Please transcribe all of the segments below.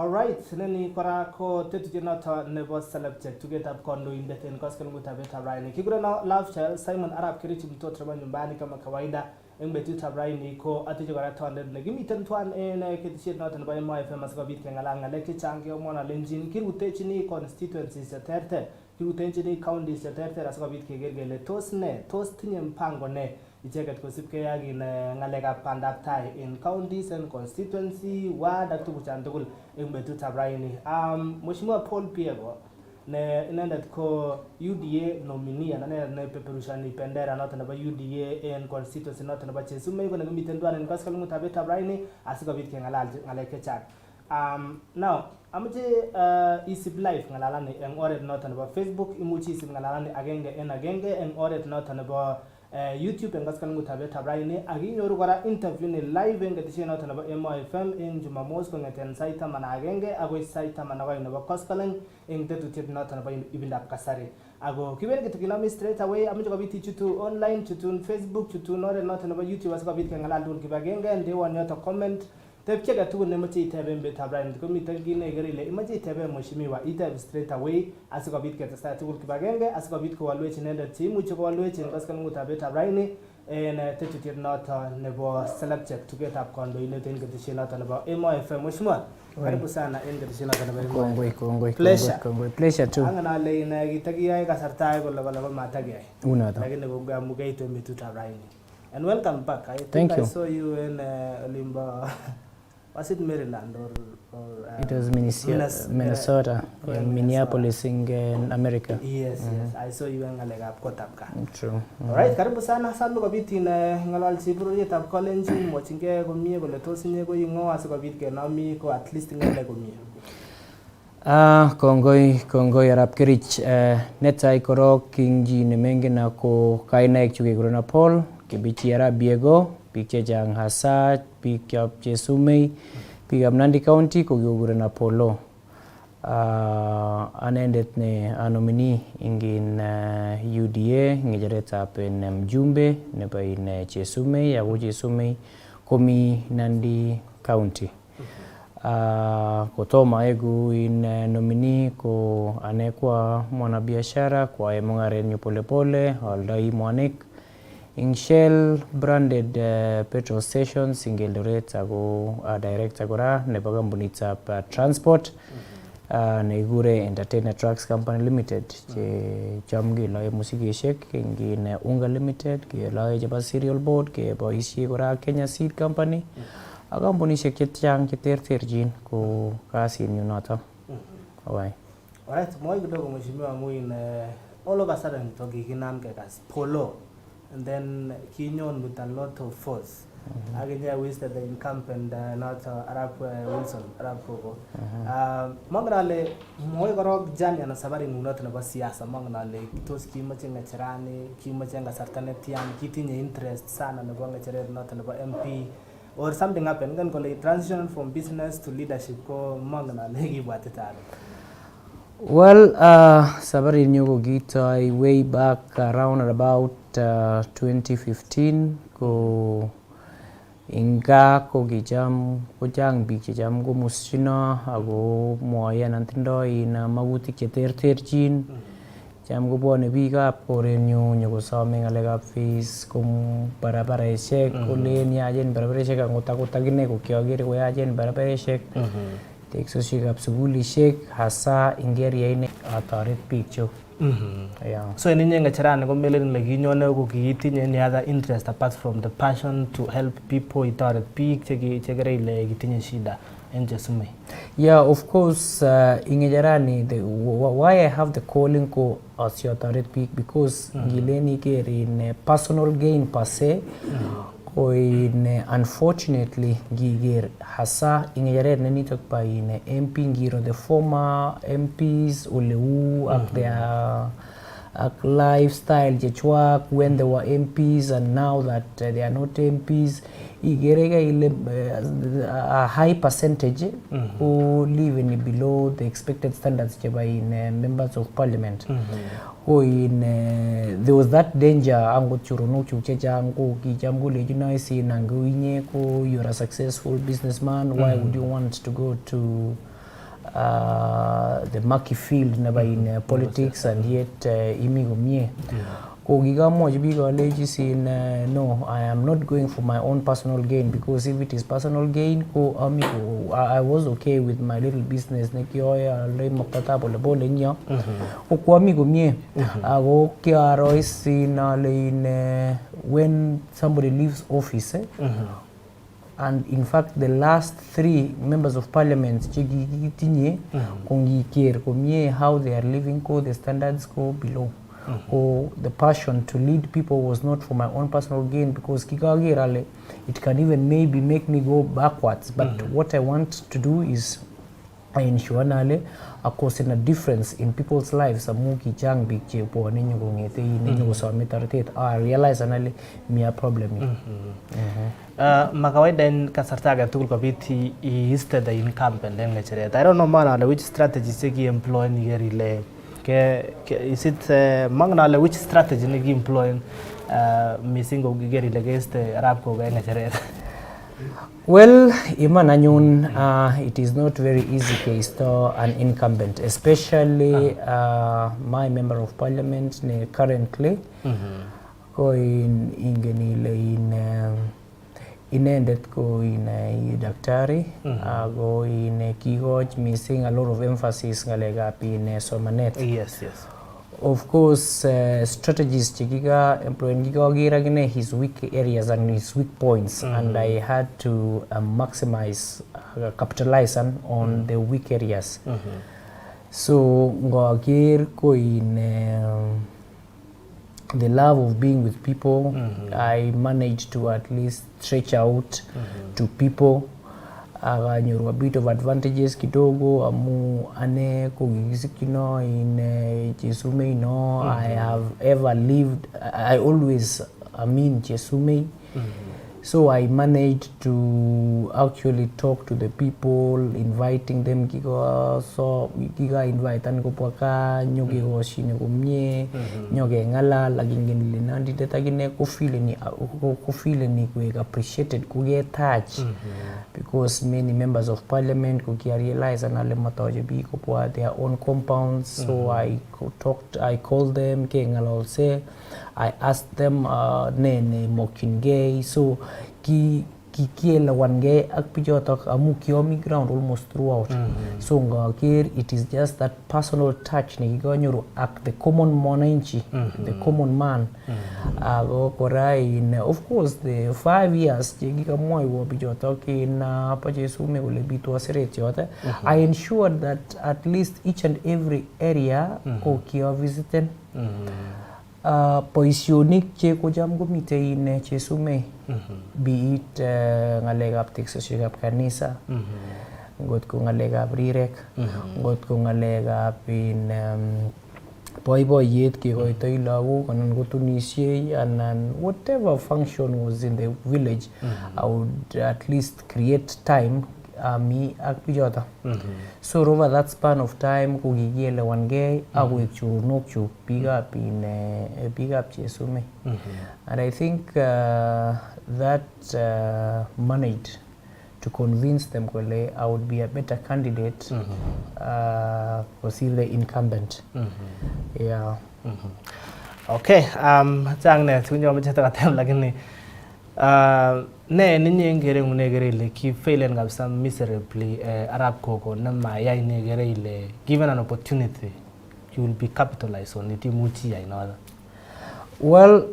Alright, neni kora ko tetu noto nebo select to get up kondo indeten koskelu mutabeta Brian. Kigura na love child Simon Arab Kirichi mtoto wa nyumbani kama kawaida. Ngbetu tabraini ko atije kora tonde ne gimiten twan en kitishit noto nebo Emoo FM asiko bit kengalanga leke change omona lenjin kirute chini constituencies terte kirute chini counties terte asiko bit kegergele tos tinye mpango ne icheket kosipke ak in ngalekab bandab tai in counties and constituency ward ak tuguchan tugul eng betutab raini. Mheshimiwa Paul Piego ne inendet ko UDA nominee anan ne peperushani bendera noto nebo UDA en constituency noto nebo Chesumei ko ne miten duan en koskolungutab betutab raini asikobit kengalal ngalek chechang. Now amache isip live ngalalani en oret noto nebo Facebook, imuchi isip ngalalani agenge en oret noto nebo YouTube en koskolungutab betutab raini akinyoru kora interview ni live en ketisiet noto nebo Emoo FM en Jumamos kongeten sait 11 agoi sait 12 nebo koskoleng en tetutiet noto nebo ibindab kasari. Ako kiwen kitukinami straight away amuche kobit ichutu online, chutun Facebook, chutun oret noto nebo YouTube asikobit kengalal tugul kibagenge ndewon yoto comment tepche ga tugul nemoche iteben betutab raini komiten kit nekere ile imoche iteben mheshimiwa iteb straight away asikobit ketestai tugul kibagenge asikobit kowalwech inendet cheimuche kowalwech en koskolungutab betutab raini en tetutiet noto nebo select tugetab kandoindet en ketisiet noto nebo Emoo FM. Mheshimiwa, karibu sana en ketisiet noto nebo Emoo FM. Kongoi. Pleasure too. Anganale in kitakiyae kasarta ko lebo matagiyai. Unoto. Lakini kongamugeit en betutab raini. And welcome back. Thank you. I saw you in Olimba. Was it Maryland or it was Minnesota, Minneapolis in America. Yes. I saw you in Alegap Kotapka. True. Alright, karibu sana kobit in ngalalchi buruyetab Kalenjin mochinge komie kole tos inye ko ingo asikobit kenami ko at least ngale komie. Kongoi Arab Kirich netai korok kingi nemengen ako kainaik chu kekuren Paul Kibichiy Arab Diego biik chechang hasa biikab Chesumei biikab Nandi County ko kekuren polo. Anendet ne nominee ingin UDA ngecheretab mjumbe nebo in Chesumei ako Chesumei komi Nandi County. Kotoma egu in nominee ko anekwa mwanabiashara kwa mungarenyu polepole aldai mwanik in Shell branded petrol stations in Eldoret ako director kora nebo kampunitab transport nekikure Entertainer Trucks Company Limited che cham keloe musikishek ingin Unga Limited keloe chebo Cereal Board keboisie kora Kenya Seed Company ak kampunishek chechang cheterterchin ko kasinyu noto. Alright, moi kidogo mheshimiwa Muin all of a sudden tokikinam kekas polo and then kinyon with a lot of force. Again, wasted the incumbent not Arab Wilson, Arab Koko. Mangnale moi korok jani ana sabari ngunot nebo siasa mangnale tos kimache ngecherani kimache ngasartane tian kitinye interest sana nebo ngecheret not nebo MP or something happened then kole transition from business to leadership ko mangnale kibwatita. Well, sabari nyo ko kitoi way back around about 2015 ko inga ko kicham ko chang biik checham ko musino ako mwoe nan tindoi na magutik cheterterchin cham kobwone biikab korenyu nyokosome ngalekab fees kou barabareshek kolen yachen barabareshek akot akine ko kiakere ko yachen barabareshek teksoshekab sugulishek hasa ingeria ine atoret biik chuk. So in ngecherani ko melen le kinyone ko kiitinye any other interest apart from the passion to help people itoret biik chekere ile kitinye shida en Chesumei. Yeah, of course ingecherani why I have the calling ko asiotoret biik because ngileni kere in personal gain per se ko in unfortunately giger hasa ingecheret nenitok pa in MP ngiro the former MPs uleu ak their lifestyle jechwak when they were MPs and now that they are not MPs igerega ile a high percentage who live in below the expected standards by in members of parliament. There was that danger ango churuno chuchecha ango kijamgo lejuna si nango inye ko you're a successful businessman, why would you want to go to the murky field nebo in politics and yet imi komie. Ko kikamwochi biik alechi sin no, I am not going for my own personal gain, because if it is personal gain ko I was okay with my little business nekioe aloi moktatab polepole eng yo. Ko kwami komie. Ako kiaro sin ale in when somebody leaves office and in fact the last 3 members of parliament chekitinye kongiker komie how they are living ko the standards go below. Or the passion to lead people was not for my own personal gain, because kikager it can even maybe make me go backwards. But what I want to do is I ensure nale a causing a difference in people's lives. Amuki chang big che po ninyo kongete ninyo kusome taretet. I realize nale mi a problem. Makawaida in kasarta age tugul kobit iiste the incumbent eng ngecheret. I don't know man which strategies you employ nigerile. Is it mangnale which strategy you employ missing go gigeri against Arab ko ga ngecheret? Well, Iman anyun, it is not very easy case to an incumbent, especially my member of parliament currently ko in ingenile in inendet ko in daktari go in kikoch missing a lot of emphasis ngalekab in somanet. Yes. Of course, strategies chikika employing kikager agine his weak areas and his weak points, and I had to capitalize on the weak areas. So ngager ko in the love of being with people, I managed to at least stretch out to people. A bit of advantages kidogo amu ane kugisikino in Chesume no I have ever lived, I always Chesume. So I managed to actually talk to the people, inviting them kiga invite an kopaka nyoge hoshine komie nyoge ngala lagingen linandi detagine ko feel ni ku appreciated ku get touch because many members of parliament could realize and ale matoje bi ko their own compounds. So I called them ke ngala say I asked them ne mokin gay, so kiela one gay ak pijotok amu kiomi ground almost throughout. So ngakir it is just that personal touch ne kigonyoru ak the common mwananchi, the common man. Go korai in of course the 5 years jikamoi wo pijotok in pajesume kule bitu aseret yote. I ensured that at least each and every area ko kio visited. Poisyonik che kujam gumite in Chesume, be it ngalekab teksoshekab kanisa, ngot ko ngalekab rirek, ngot ko ngalekab in boiboiyet kekoitoi lagok anan ko tunisiet anan whatever function was in the village, I would at least create time me ak pijota. So over that span of time kugigiele wange awek churunok chu big up Chesume. And I think that managed to convince them I would be a better candidate for the incumbent. Yeah. Okay, chang ne tunyo mcheta katem lakini ne ninyi ngere ngunegere ile ki failen kabisa miserably Arab koko na mayai negere ile given an opportunity you will be capitalized on it muchi ya inother. Well,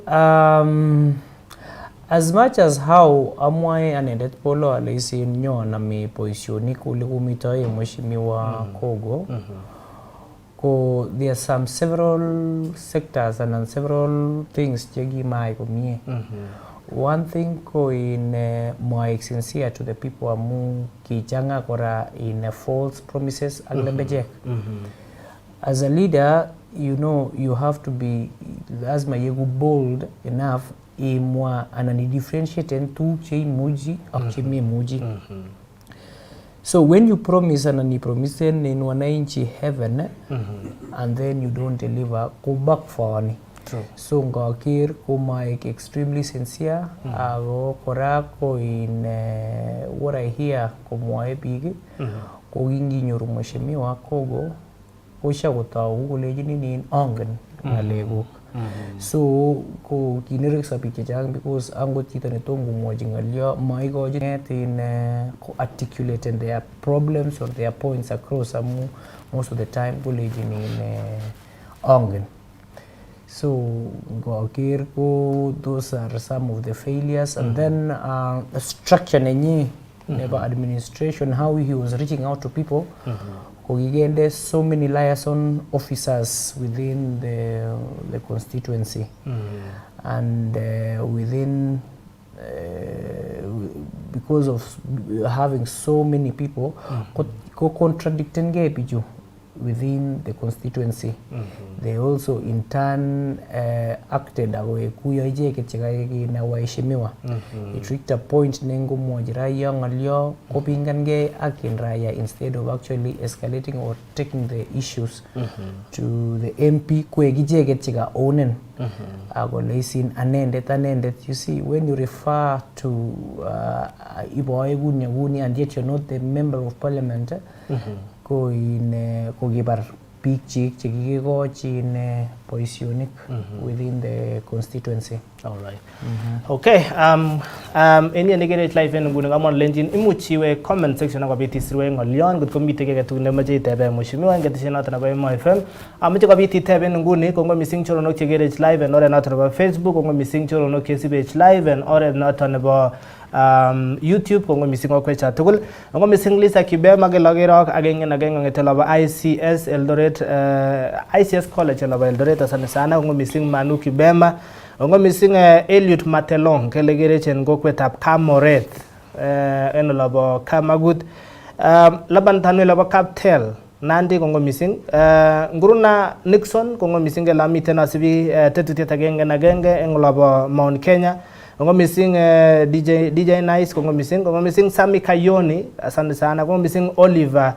as much as how amwae anendet polo alaisi nyo na mi poisyonik ule kumitoe mheshimiwa Kogo ko there are some several sectors and several things jegi mai komie. One thing ko in more sincere to the people amu kichanga kora in false promises aglembejek. As a leader, you know you have to be as my bold enough imwa anani differentiate tu che muji au che muji. So when you promise anani promise in wananchi heaven and then you don't deliver, go back for one. So ngakir komaek extremely sincere ako kora ko in what I hear komwae biik ko kinginyoru mheshimiwa Kogo kosha kotau kolejini nin angen ngalekuk. So ko kinereksa biik chechang because angot chito netom komwochi ngalyo maikochi in articulate their problems or their points across amu most of the time kolejini angen. So ngakir ko those are some of the failures and then the structure nenyi nebo administration, how he was reaching out to people. Kogigende so many liaison officers within the constituency and within because of having so many people ko contradicting biju within the constituency. They also in turn acted awe kuyo icheket chekakina waheshimiwa. It reached a point nengo mwajiraya ngalyo kopingange akin raya instead of actually escalating or taking the issues to the MP kwek icheket cheka ownen. Ako leisin anendet. You see, when you refer to iboe guni and yet you're not the member of parliament, ko in kogibar biik chik chekikikochi in boisionik within the constituency. All right. Okay. Any negative life en nguni ngamon lenjin imuchiwe comment section akobit isirwe ngolyon kotko mite keke tugul nemache itebe mheshimiwa ngeteshe noto nebo Emoo FM. Ameche kobit itebe en nguni kongo missing choronok chegerech live en oret noto nebo Facebook, kongo missing choronok chesibech live en oret noto nebo YouTube, kongo missing okwecha tugul. Kongo missing Lisa Kibema gelogirok agenge ngete lobo ICS Eldoret ICS College lobo Eldoret asante sana. Kongo missing Manu Kibema. Ongo missing Eliud Matelong kelegerechen kokwetab Kamoret en lobo Kamagut laban tanwe lobo Kaptel Nandi kongo missing Nguruna Nixon kongo missing la miten asibi tetutiet agenge en lobo Mount Kenya. Kongo missing DJ Nice kongo missing Sami Kayoni asante sana. Kongo missing Oliver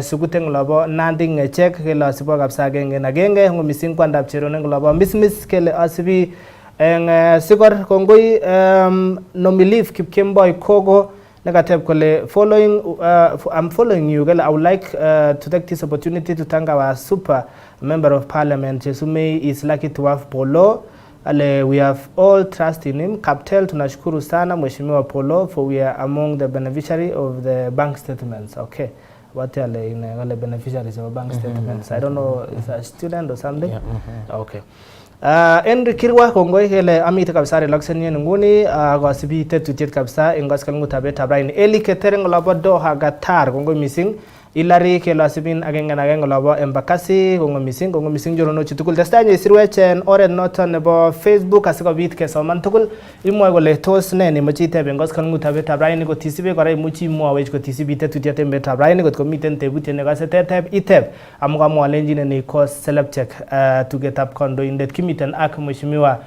sukuteng lobo Nandi ngechek kela sibo kapsa agenge kongo missing kwandap cheronen lobo Miss kele asibi eng sigor kongoi nomilief Kipkemboi Kogo negative kole following I'm following you girl. I would like to take this opportunity to thank our super member of parliament Jesume is lucky to have Polo. We have all trust in him. Kaptel tunashukuru sana mheshimiwa Polo for we are among the beneficiary of the bank statements. Okay. What are the beneficiaries of bank statements? I don't know, is a student or something? Yeah. Okay. Enri kirwa kongoi kele amite kabisa relaxen yen nguni go asibi tetutiet kabisa ingaskal ngutabe tabrain eli ketereng lobo Doha Qatar kongoi missing ilari kelo asibin agenge lobo Embakasi kongo missing jorono chitukul testanye sirwechen oret noton nebo Facebook asikobit kesoman tugul imwoe kole tos ne nemoche bengaskal ngutabe tabrain ko tisibe kora imuchi imwowech ko tisibi tetutiet embe tabrain kot komiten tebutiet nekase teteb iteb amuka mwalenjine ni ko seleb check tugetab kondoindet kimiten ak mheshimiwa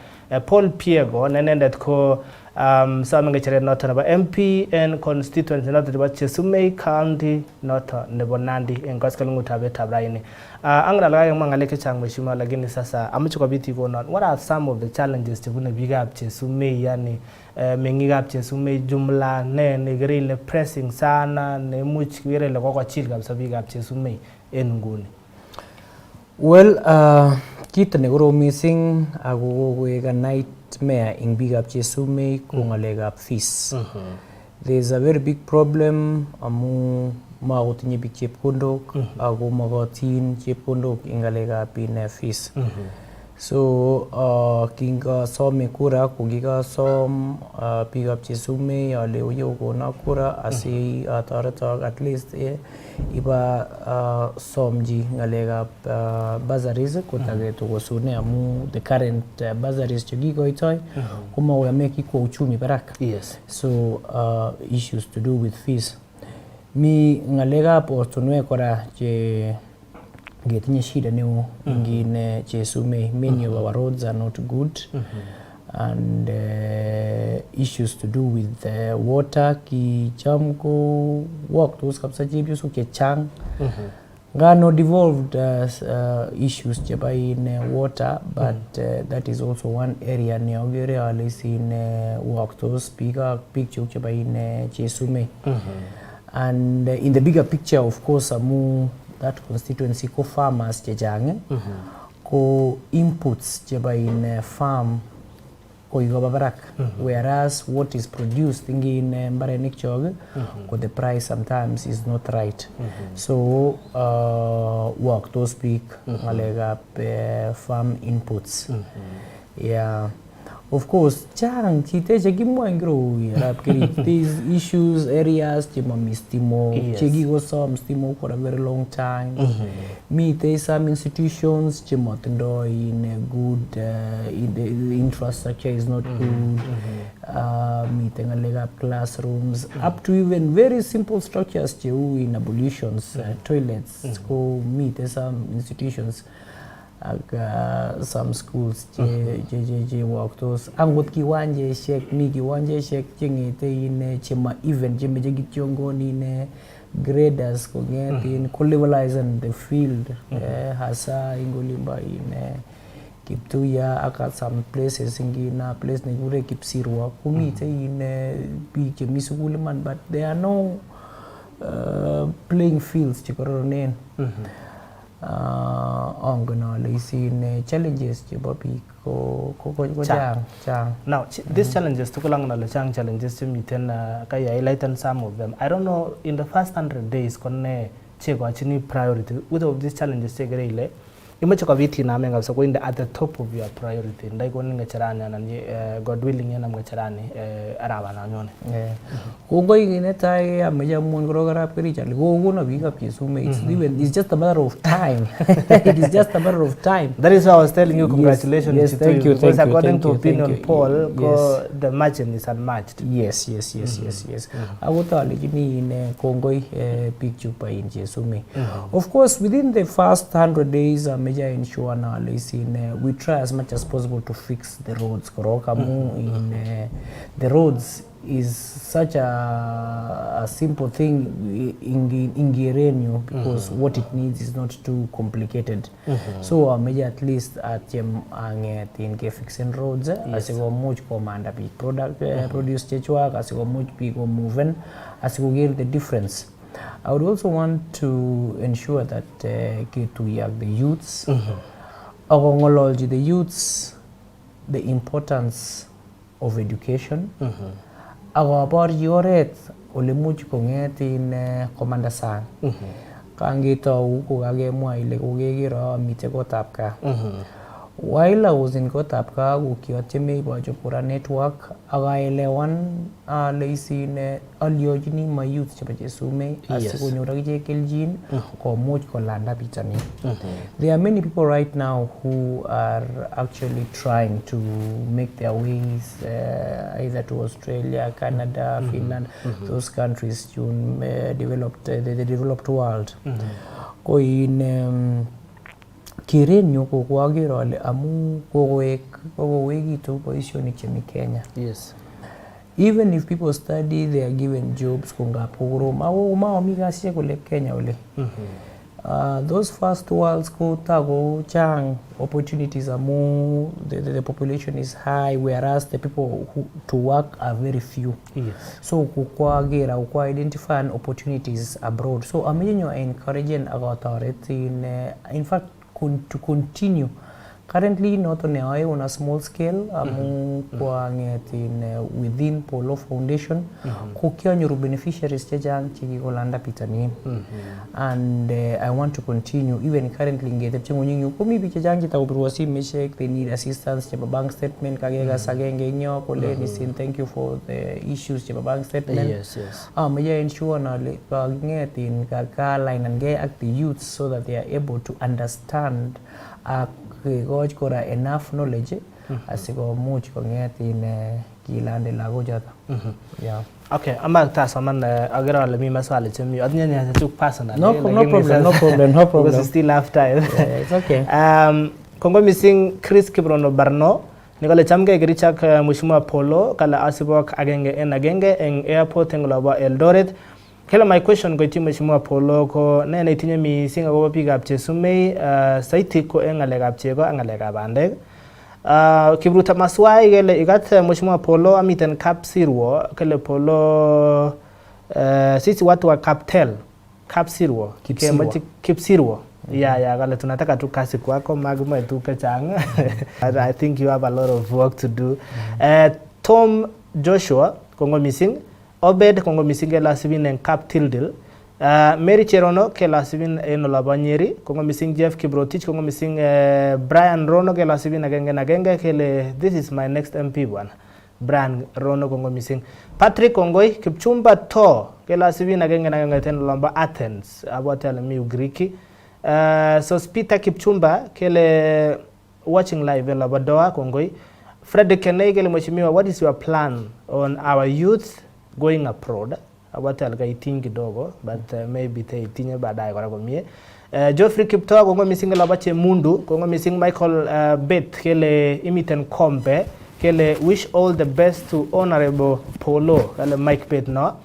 Paul Piego nenendet ko some ngechere noto nebo MP and constituency noto nebo Chesumei County noto nebo Nandi en gospel ngutabe tabraini. Angala laga mangale kechang mheshimiwa lakini sasa amuche kobiti konon. What are some of the challenges chebune biikab Chesumei yani mengikab Chesumei jumla ne negerele pressing sana ne much kirele kokochil kabisa biikab Chesumei en nguni? Well, kit nekorom missing ako koek a nightmare ing biikab Chesumei ko ngalekab fees. There's a very big problem amu makotinye biik chepkondok ako makotin chepkondok ing ngalekab fees. So kingasome kura kokikasom biikab Chesumei ale oye okona kura asi atoretok at least iba somji ngalekab bursaries kotage tokosune amu the current bursaries chekikoitoi komakoyame kikwo uchumi barak. Yes. So issues to do with fees. Mi ngalekab ortunwek kora che getinye shida neo ingine Chesumei. Many of our roads are not good. And issues to do with water ki cham ko walk those kapsa chepyosok chechang no devolved issues cheba in water, but that is also one area neogere alis in work those bigger picture cheba in Chesume. And in the bigger picture, of course, that constituency ko farmers chejang ko inputs cheba in farm ko babarak, whereas what is produced in mbarenik chog ko the price sometimes is not right. So work to speak malega farm inputs. Yeah. Of course, chang chite chegi moingro these issues areas chema mistimo chegi go some stimo for a very long time. Meet some institutions chema tendo in a good in the infrastructure is not good. Meeting a leg up classrooms up to even very simple structures in ablutions, toilets. Go meet some institutions. Some schools je work those angot kiwanje shek mi kiwanje shek chengete in chema event jeme je gitiongo ni graders ko ngeti in levelize the field hasa ingolimba in Kiptuya aka some places ingina place ne gure Kipsirwa kumite in big misugulman, but there are no playing fields chikoronen. In challenges chang. Now these challenges chang challenges to meet and highlight some of them. I don't know, in the first 100 days konne chego chini priority with of these challenges chegere image ko viti na menga so going at the top of your priority ndai ko ninga charani na God willing yana mga charani araba na nyone ko go ingine tai amaja mon grogara peri chali go na biga Chesume. It's just a matter of time. It is just a matter of time. That is why I was telling you congratulations. Yes, thank you, because according to opinion poll the margin is unmatched. Yes. I would tell you in Congo picture by in Chesume. Of course, within the first 100 days ensure we try as much as possible to fix the roads. In the roads is such a simple thing in Girenyo because what it needs is not too complicated. So major at least at in fixing roads as go much commander big product produce chechwak as go much big moving as go get the difference. I would also want to ensure that the youths, the youths, the importance of education. About your rate, olemuch konget in commander sang. Kangito ukugage mo ile kugegira mitego tapka. While I was in Kotapka, ukiwateme bajopura network, agaelewan laisi ne aliojini ma youth chapa Chesume asiko nyuragije keljin ko much ko landa bitani. There are many people right now who are actually trying to make their ways either to Australia, Canada, Finland, those countries the developed world. Ko in Kirenyo ko kwagiro ale amu koweki to position chemi Kenya. Yes. Even if people study, they are given jobs kungapuro ma migashe kule Kenya ole. Those first worlds ko tago chang opportunities amu the population is high, whereas the people who to work are very few. Yes. So kukwagira identify opportunities abroad. So I'm encouraging about in fact to continue. Currently, not only on a small scale, within Polo Foundation, kukiwa beneficiaries chejang chiki kolanda pitani, and I want to continue. Even currently, ngete chengo nyingi kumi bichejang kita ubruwasi meshek. They need assistance. Cheba bank statement kagega sagenge nyo kole nisin. Thank you for the issues. Cheba bank statement. Yes. Meja ensure na ngete in kaka line and get at the youths so that they are able to understand. Kora enough knowledge asiko much konget in kilande lago jata. Yeah. Okay, amba tasaman agera lemi maswali chemi adnya nya tu personal. No problem. Because it's still half time. Yeah, it's okay. Kongo missing Chris Kibrono Barno nikole chamge girichak mushima polo kala asibok agenge en airport ngloba Eldoret Kila my question koityi Mheshimiwa Polo ko ne neitinye mising akobo biikab Chesumei saiti ko eng ngalekab chego ak ngalekab bandek. Kipruto maswai kele ikat Mheshimiwa Polo amiten kapsirwo kele Polo sisi watu wa Kaptel kapsirwo Kipsirwo. Yeah, kale tunataka tu kazi kwako magma tu kachang. I think you have a lot of work to do. Tom Joshua kongo missing. Obed kongo missing ke lasibin en Cap Tildil. Mary Cherono ke lasibin en Olabanyeri. Kongo missing Jeff Kibrotich. Kongo missing Brian Rono ke lasibin agenge kele this is my next MP one. Brian Rono kongo missing. Patrick Kongoi Kipchumba To ke lasibin agenge ten Lomba Athens. Abotel mi Ugiriki. So Peter Kipchumba kele watching live in Labadoa Kongoi. Frederick Kenei kele Mheshimiwa, what is your plan on our youth going abroad? Abatal gaiting kidogo but maybe tinye baadaye kwa mie. Geoffrey Kipto kongo missing labache Mundu kongo missing Michael Bet kele imiten Kombe kele wish all the best to Honorable Polo kele Mike Bet no.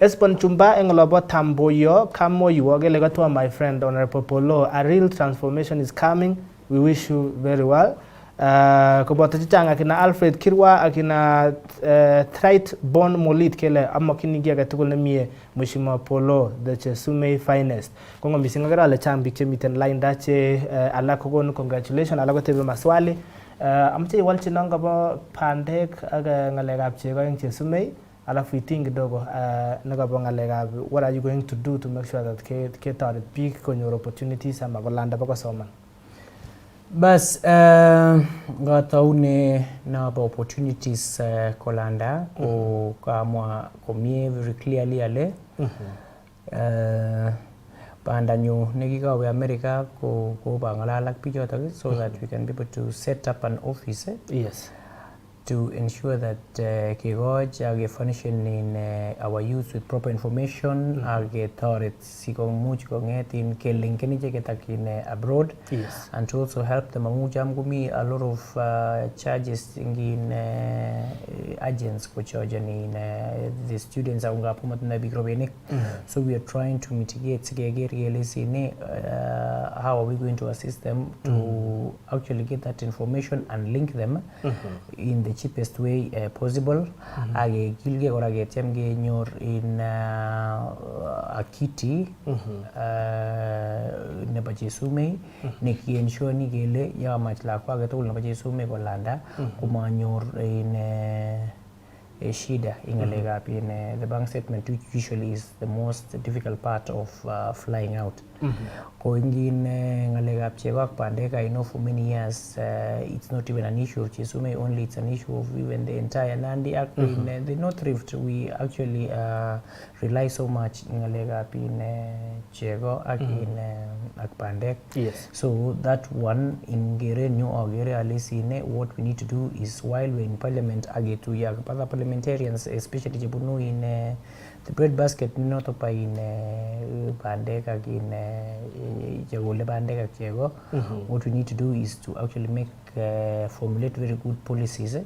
Espon Chumba engolobo Tamboyo Kamoyo kele gatwa my friend Honorable Polo, a real transformation is coming. We wish you very well. Koboto chichanga akina Alfred Kirwa akina Trait Bon Molit kele amakini gia gatukul na mie Mheshimiwa Polo the Chesumei finest. Kongo missing agara le chambi chemiten line dache alako congratulations alako tebe maswali. Amche walchi nanga ba pandek aga ngalekab chego eng Chesumei alafu iting kidogo nagabo ngalekab what are you going to do to make sure that ke taret big konyor opportunities ama kolanda bako soman. Bas gataune na opportunities kolanda ko kamwa komie very clearly ale bandanyo nekikawe America ko bangalalak bichotok so that we can be able to set up an office yes to ensure that kegoj age furnishing in our youth with proper information age toret sikomuch konget in kelinkeni jeketakin abroad yes and to also help them amujam gumi a lot of charges in agents ko charging in the students aunga pumat na bigrobenik so we are trying to mitigate sine how are we going to assist them to actually get that information and link them in the cheapest way possible. Age gilge or age temge nyor in akiti neba Chesumei neki ensure ni gele ya machla kwa gatul neba Chesumei kolanda kumanyor in shida ingalega in the bank statement which usually is the most difficult part of flying out. Going in ngalega chego pandeka I know for many years it's not even an issue of Chesumei only, it's an issue of even the entire Nandi in the North Rift. We actually rely so much ngalega in chego in pandek. Yes. So that one in gere new or gere alisine what we need to do is while we're in parliament age to yak parliamentarians especially jebunu in the bread basket not up in pandek in jagole pandek chego. What we need to do is to actually make formulate very good policies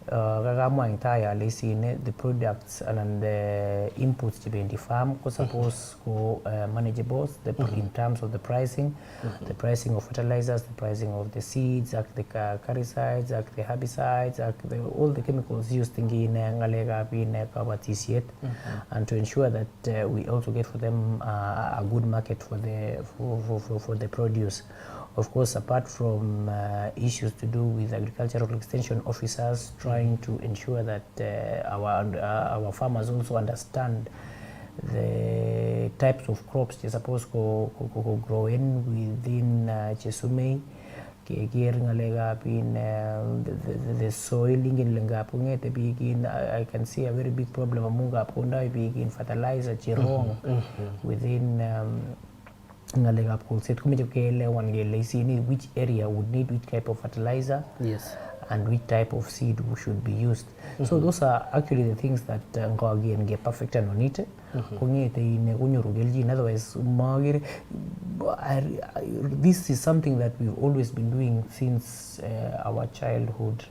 the products and the inputs to be in the farm ko suppose go manageable in terms of the pricing, the pricing of fertilizers, the pricing of the seeds, the caricides, the herbicides, all the chemicals used in ngalega in kabatisiet, and to ensure that we also get for them a good market for the produce. Of course, apart from issues to do with agricultural extension officers trying to ensure that our farmers also understand the types of crops they're supposed to grow in within Chesumei, the soiling in Lengapunge, I can see a very big problem among Apunda in fertilizer, Chirong within ngalega set kumejokele one gele see which area would need which type of fertilizer, yes, and which type of seed should be used. So those are actually the things that again get perfect and on it. Otherwise this is something that we've always been doing since our childhood.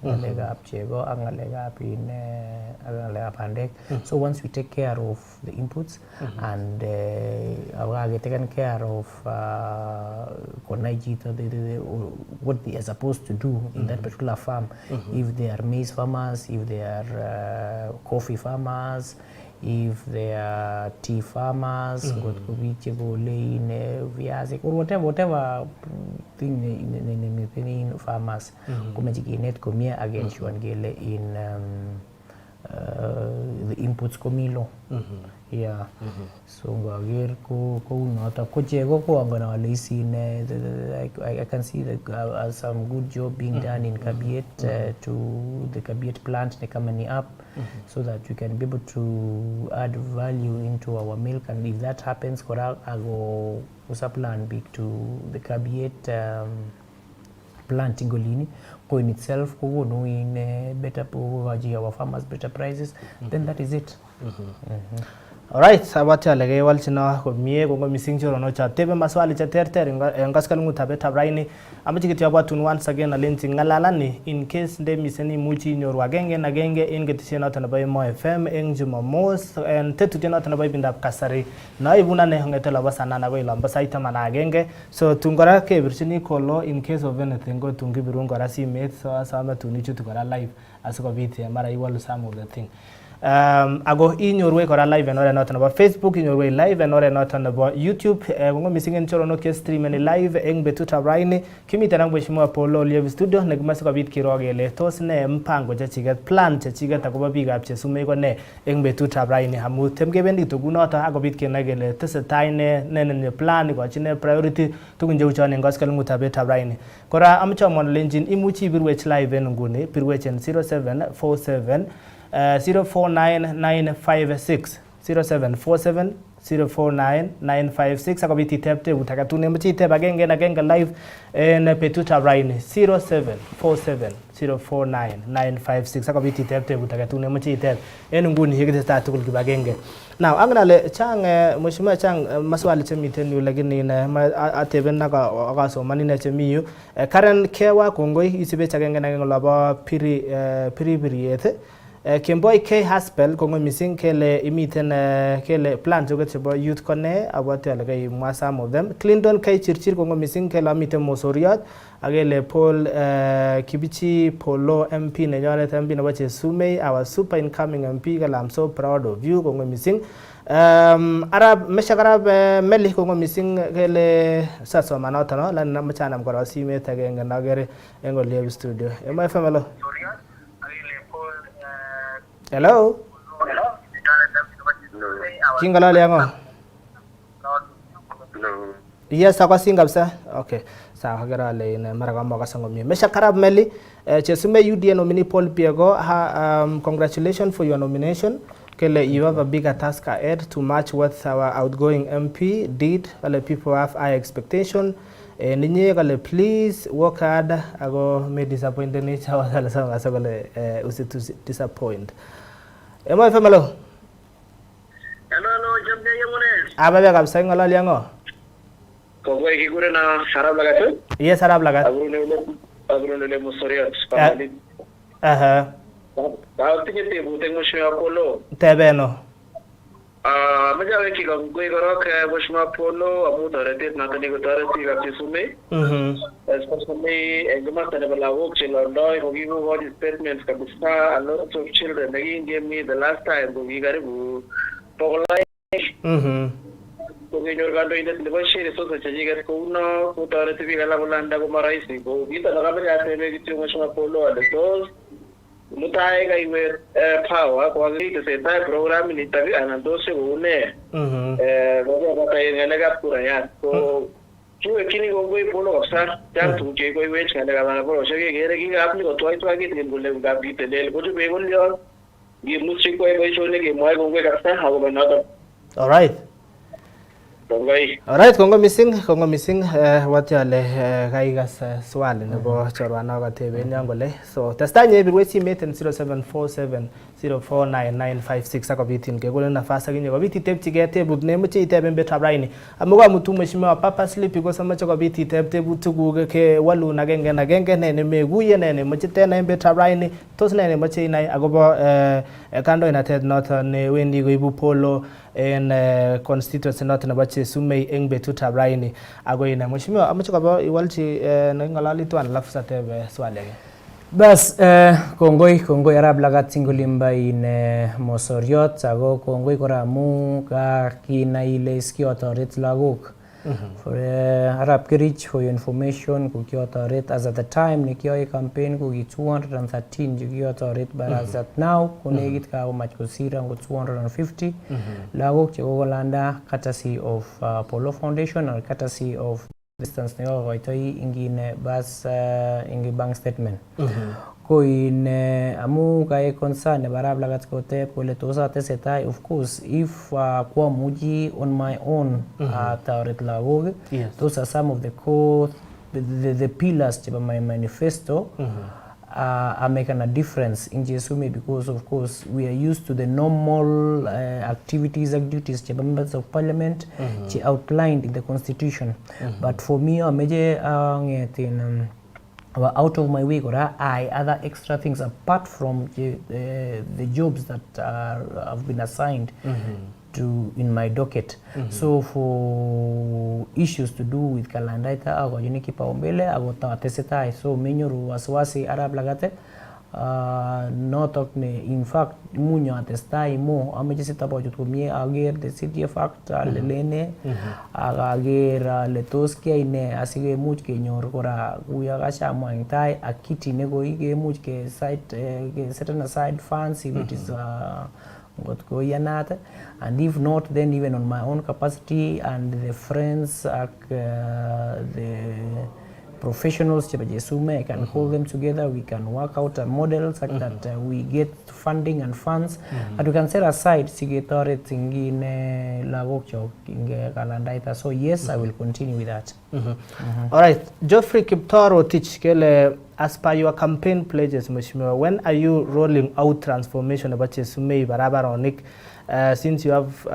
So once we take care of the inputs and we taken care of what they are supposed to do in that particular farm, if they are maize farmers, if they are coffee farmers, if they are tea farmers, or whatever thing in farmers, against you in the inputs komilo. Yeah. So I can see that some good job being done in Kabiet to the Kabiet plant coming up, so that we can be able to add value into our milk. And if that happens, I go plan big to the Kabiet plant in Golini, go in itself, go in better our farmers better prices, then that is it. Alright, sabati alege walchina ko mie ko missing choro no cha tebe maswali cha terter ngaskal ngutabe tabraini amachikiti abatu once again alenzi ngalalani in case de miseni muchi nyorwa genge na genge in getisi na tana bay Mo FM eng jumamos and tetu tena tana bay bindap kasari na ibuna ne ngetela basana na bay lamba saita mana genge so tungora ke birchini kolo in case of anything go tungi birungora si met so asama tunichu tukora live asiko biti mara iwalu some of the thing. Ago in your way or live and not on about Facebook, in your way live and not on about YouTube. We're missing in Chorono stream and live eng betuta raini. Kimita Wishmo Polo live studio, Negmasco bit Kirogele, Tosne, Mpango, Chigat, plant, Chigat, Tagoba big up, Chesumegone, eng betuta raini, Hamu, Temgebendi to Gunota, Agobit Kinagele, Tessatine, Nen plan, watching a priority to Winjochan and Gospel Mutabeta raini. Kora Amcham Lengin, Imuchi Birwech live and Gune, Pirwech and 0747. 049956 0747 049956 akabiti tepte utakatune mchite bagenge na genga live na petuta raini 0747 049956 akabiti tepte utakatune mchite nguni higite start kul bagenge now angnale chang mheshimiwa chang maswali chemitenu lakini na ateben na ka so manine chemiyu karen kewa kongoi isibe chagenge na genga laba piri Kimboy K Haspel kongo missing kele imiten kele plan to get about youth kone about like some of them. Clinton K Chirchir kongo missing kele amiten Mosoriat agele Paul Kibichiy Polo MP ne jare MP na bache Sumei our super incoming MP kala I'm so proud of you kongo missing Arab meshakarab meli kongo missing kele saso manota no la namachana mkora sime tagenga nagere engo live studio Emoo FM hello. Hello. Kingala liango. Yes, ako singap sa. Okay. Sa hagara le na maragamba kasango mi. Mesha karab meli chesume UDA nominee Paul Piago congratulations for your nomination. Kele you have a bigger task ahead to match what our outgoing MP did. Kele people have high expectation. Ninye kale please work hard ago me disappointed nature wala sanga sagale usitu disappoint Emoo FM hello jambe yamune ababe kabisa ngala liango kogo ikigure na sarab lagatu yes sarab lagat agrunele musoriat pamali tinye bute mheshimiwa Polo tebeno majawe kigongoi gorok mheshimiwa Polo amutoretet natani kotoreti kapchisume especially engumastane balawok chelondoi kokigo god statements kabisa a lot of children again gave me the last time kokikaribu pokolai kokinyor kandoindet nebo shere sosa chechiket kouno kotoreti biik alak kolanda komaraisi ko kito nekameche atebe kityo mheshimiwa Polo ale tos mutai kaiwe power kwa tesetai program nitok anan tos koune kokobatoi ngalekab kurayat ko kiwekchini kongoi Polo kabisa chang tuguk chekoiwech ngalekab barabarosiek kekere kikap nikotwaitwai kitikin kole ngap kitelel kochube ngolyon kimuchi koyai boisionik kemwoe kongoi kabisa akobo notok. Alright. Kongoi. Alright, kongo missing watya le kaigas swali nebo chorwana kateben yan kole. So testai nye birwe simet en 0747049956 akobitin kekole nafasi akinye kobit itebchigei tebut nemoche iteben betab raini. Amuka mutu mheshimiwa purposely because amoche kobit iteb tebut tuguk ke walun agenge en agenge ne nemekuye ne nemoche tena en betab raini. Tos ne nemoche inai akobo kandoinatet noton newendi koibu polo en constituency noton nebo Chesumei eng betutab raini ako ina mheshimiwa amoche kobo iwalchi nengololi tuan alafu satebe swali age. Bas kongoi arab lagat singolimba in mosoriot ako kongoi kora amu ka kinai ile iskiotoret lagok. For Arab Kirich, for your information, kukiotoret as at the time nikioi campaign kuki 213 jukiotoret, but as at now kunegit ka umach kusira ngo 250 lagok chekokolanda courtesy of Polo Foundation or courtesy of distance neo koitoi ingine bas ingi bank statement. Ko in amu kai concern ne barab lagat kote kole tosa tesetai, of course if kwa muji on my own tauret lagog, those are some of the core the pillars of my manifesto are making a difference in Chesumei, because of course we are used to the normal activities and duties of members of parliament outlined in the constitution. But for me meje out of my way I other extra things apart from the jobs that have been assigned to in my docket. So for issues to do with kalandaita ako yun kipaumbele ako tatesetai, so menyoru waswasi arab lagate notok ne in fact munyo atestai mo ameche sitabo jut komie ager the city fact lelene ager letos ke ine asige much ke nyor kora kuya gasha mwantai akiti ne go ige much ke site ke certain aside funds if it is got go yanata, and if not then even on my own capacity and the friends the professionals I can call them together, we can work out a model such that we get funding and funds and we can set aside sigetoret ingine lagok chok inge kalandaita. So yes, I will continue with that. All right, Geoffrey Kiptoro teach kele as per your campaign pledges mheshimiwa, when are you rolling out transformation about Chesumei barabaronik since you have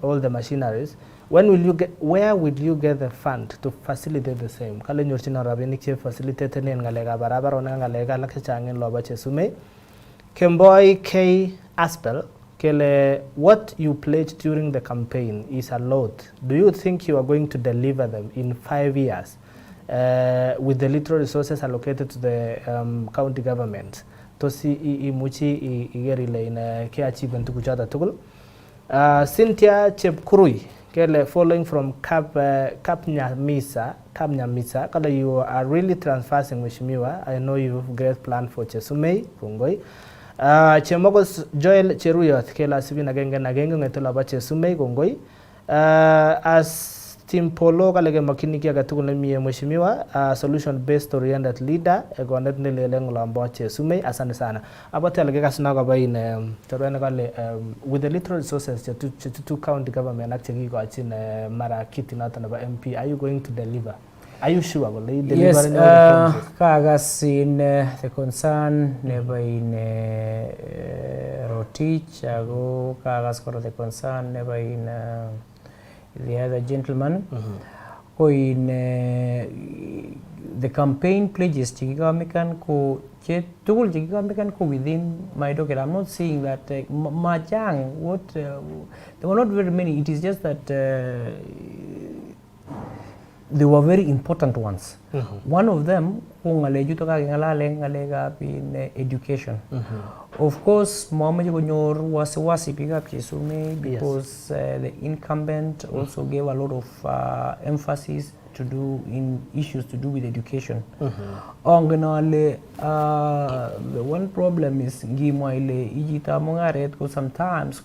all the machineries? When will you get, where will you get the fund to facilitate the same? Kale nyorchina rabinik che facilitate nen ngalega barabara ona ngalega lak changin loba Chesumei. Kemboi K Aspel kele what you pledged during the campaign is a lot. Do you think you are going to deliver them in 5 years with the little resources allocated to the county government? Tosi imuchi igerile in ke achievement kuchata tukul. Cynthia Chepkurui kele following from Kapnyamisa, kala you are really transversing mheshimiwa. I know you have great plan for Chesumei, Kongoi. Chemogos Joel Cheruyot kela sibina genge na genge ngetola ba Chesumei, Kongoi. As Team Polo kalege makini kia katukule miye mheshimiwa, solution based oriented leader egonet nilele ngolombo Chesumei, asante sana. Abote alege kasina kwa bayi torwene kale with the little resources to county government actually go achin mara kiti nata na ba MP, are you going to deliver? Are you sure? Yes, kagas in the concern never in Rotich, ago kagas for the concern never in the other gentleman. In the campaign pledges Chigigamekan ko tool Chigigamekan ko within my docket. I'm not saying that Majang what there were not very many. It is just that they were very important ones. One of them in education. Of course, Mohamed Gonyor was pick up Chesumei because the incumbent also gave a lot of emphasis to do in issues to do with education. The one problem is sometimes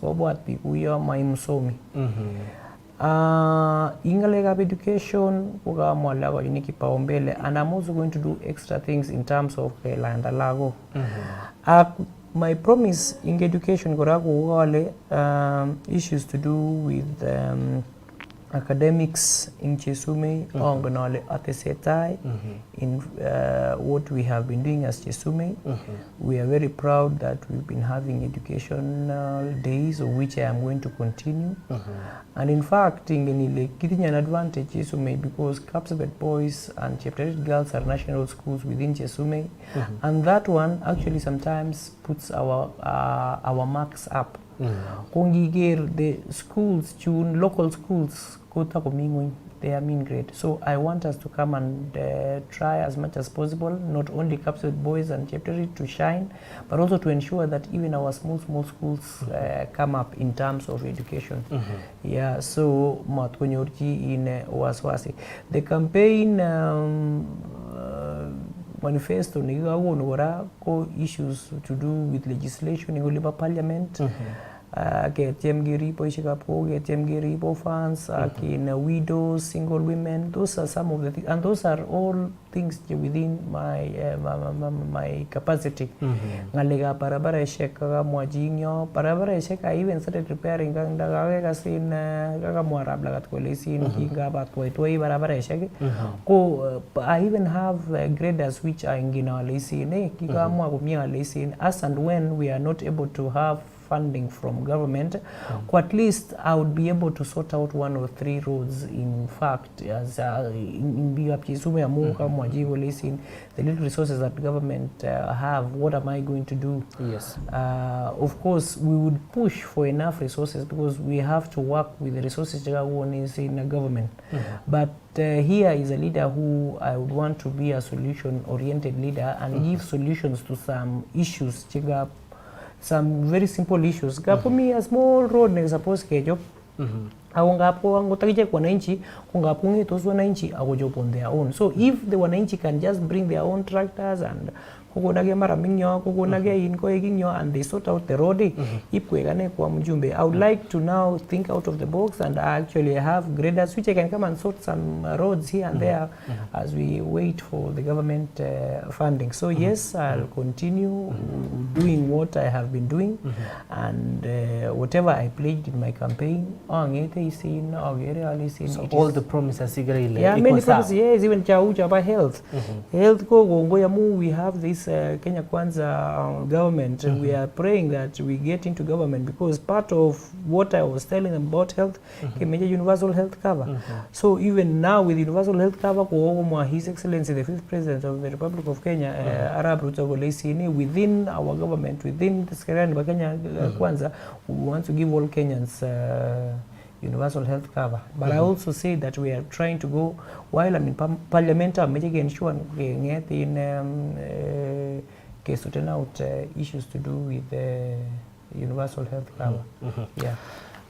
ingalega education and I'm also going to do extra things in terms of Landalago. My promise in education issues to do with academics in Chesume, ongonole atesetai in what we have been doing as Chesume. We are very proud that we've been having educational days, of which I am going to continue. And in fact, in getting an advantage Chesume because Kapsabet boys and Cheptarit girls are national schools within Chesume, and that one actually sometimes puts our marks up. Kongigir the schools, local schools, they are mean grade. So I want us to come and try as much as possible, not only Kapsabet boys and Cheptarit to shine, but also to ensure that even our small schools come up in terms of education. Yeah, so matkonyorji in waswasi. The campaign manifesto nigawonora ko issues to do with legislation in Oliver Parliament. Get Giri Poishikapo, get Giri fans, widows, single women. Those are some of the things, and those are all things within my capacity. Ngalega parabara sheka mwajinyo parabara sheka. I even started repairing kanga sin kanga mwarab lagat kolesin kinga bat koitoi parabara sheka. Ko I even have graders which are ingina lesin kika mwa kumia lesin as and when we are not able to have funding from government, at least I would be able to sort out 1 or 3 roads. In fact, as in the little resources that government have, what am I going to do? Yes. Of course, we would push for enough resources because we have to work with the resources that is in the government. But here is a leader who I would want to be a solution-oriented leader and give solutions to some issues. Some very simple issues. For me, a small road is supposed to job. Awangapo angotakije kwa wananchi, kungapungi tozo wananchi agojob on their own. So if the wananchi can just bring their own tractors and kukunage mara minyo, kukunage inko eginyo, and they sort out the road, ipwegane kwa mjumbe. I would like to now think out of the box and actually have graders which I can come and sort some roads here and there as we wait for the government funding. So yes, I'll continue doing what I have been doing, and whatever I pledged in my campaign, so all the promises, yeah, many promises, yes, even about health. Health, we have this Kenya Kwanza government. We are praying that we get into government because part of what I was telling them about health, major universal health cover. So even now with universal health cover, His Excellency the 5th President of the Republic of Kenya, Arab Ruto, within our government, within the Kenya Kwanza, we want to give all Kenyans universal health cover. But I also say that we are trying to go, while I'm in parliament, I'm making sure in case to turn out issues to do with universal health cover. Yeah.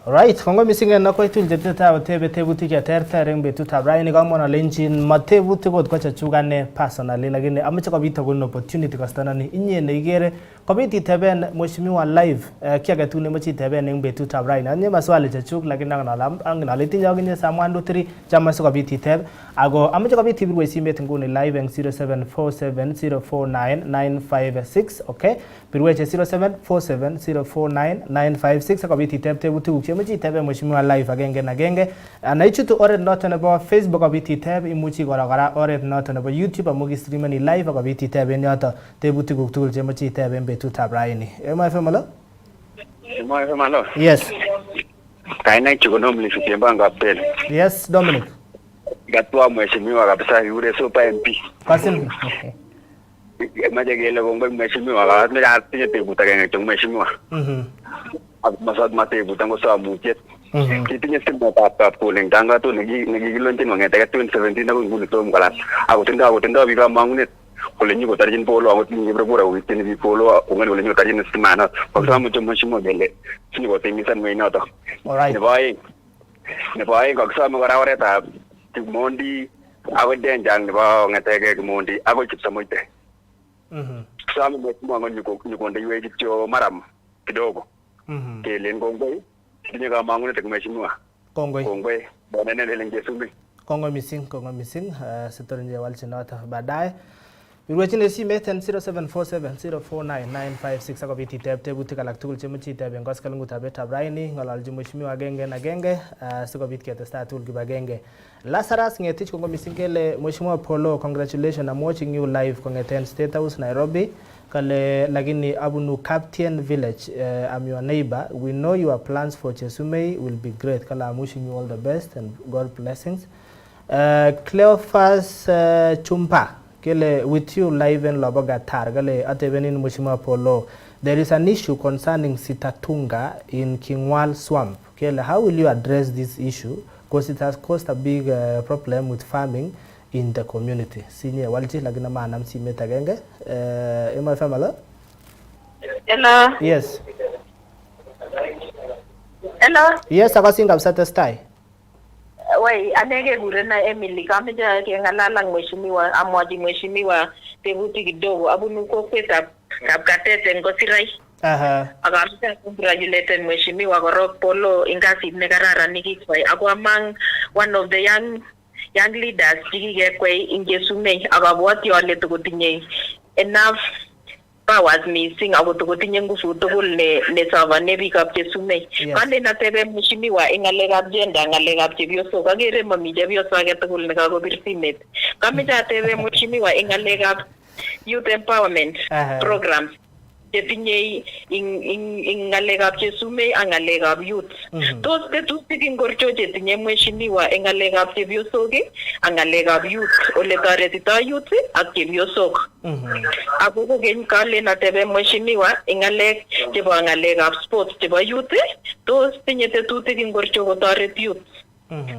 Right, kongo misinga na kwa tulje teta tebuti ya tereng betu tabraini kama na lenchin matebuti ko kwacha chugane personally lakini amacha kwa bita gono opportunity kastana ni inye ne igere kwa biti teben mheshimiwa live kiaga tu ne machi teben betu tabraini anye maswali cha chuk lakini ngana leti jagine samwandu 3 chama so kwa biti teb ago amacha kwa biti birwe simet ngone live 0747049956 okay birwe 0747049956 kwa biti teb tebuti Muchi tebe mheshimiwa live agenge na genge anaichu tu oret noto nebo Facebook abiti tebe imuchi gora oret noto nebo YouTube amugi stream ni live abiti tebe nyoto tebuti guktul je muchi tebe betut ab raini Emoo FM alo Emoo FM alo Yes kaina chugonomli fikembanga apel Yes Dominic gatwa mheshimiwa kabisa yule super MP Kasim majagele gombe mheshimiwa ga ati tebuta genge mheshimiwa masad matebu tango sa mujet kitinya sima papa polling tanga tu nagigilontin mangeta 2017 na ngulu to mukala ako tenda biga mangunet kolenyi ko tarjin polo ako tingi brebura witin bi polo ngani kolenyi tarjin simana paksa mo chomo shimo gele sini ko temisan me nato alright ne bai kaksa mo gara ta timondi ako denjang ne ba ngatege mondi ako chipsa moite sama mo ngani ko nde ywe jo maram kidogo Kelen Kongoi, ini kau mangun itu mheshimiwa. Kongoi, bwana nene lenje sumi. Kongoi missing, seterusnya wal chinata. Baadaye Birwechine simet en 0747049956 akobit iteb tebutik alak tugul chemuche iteb en koskoleng'utab betab raini ng'ololchi mheshimiwa agenge en agenge sikobit ketestai tugul kibagenge. Lazarus Ngetich kongo missing kele mheshimiwa Polo, congratulations, I'm watching you live kong'eten State House Nairobi. Kale lakini abunu Captain Village, I'm your neighbor. We know your plans for Chesumei will be great. Kale, I'm wishing you all the best and God blessings. Cleophas Chumpa kele with you live in Lobogatar kale atebenin mheshimiwa Polo, there is an issue concerning Sitatunga in Kingwal Swamp. Kele, how will you address this issue, because it has caused a big problem with farming in the community? Senior walji lagina manam simet agenge. Emoo FM, hello? Hello. Yes. Hello. Yes, akasin kabisa testai. Wai, anege gurena Emily kameja kengalala mheshimiwa amwaji mheshimiwa tebuti kidogo abunu kokwet Kapkatete ngosirai. Akamta congratulate mheshimiwa korok Polo ingasit nekararan nikikwai ako among one of the young leaders chikikekwai in Chesumei akabwati ale tokotinye enough powers missing ako tokotinye nguvu tugul nesovone biikab Chesumei. Kale natebe mheshimiwa ing ngalekab gender, ngalekab chepyosok, akere mami chepyoso age tugul nekakobir simet. Kameche atebe mheshimiwa ing ngalekab youth empowerment programs chetinye ing ngalekab Chesumei ak ngalekab youth. Tos tetutik ingorcho chetinye mheshimiwa ing ngalekab chepyosok ak ngalekab youth, ole toretitoi youth ak chepyosok. Ako kokeny kale natebe mheshimiwa ing ngalek chebo ngalekab sports chebo youth, tos tinye tetutik ingorcho kotoret youth.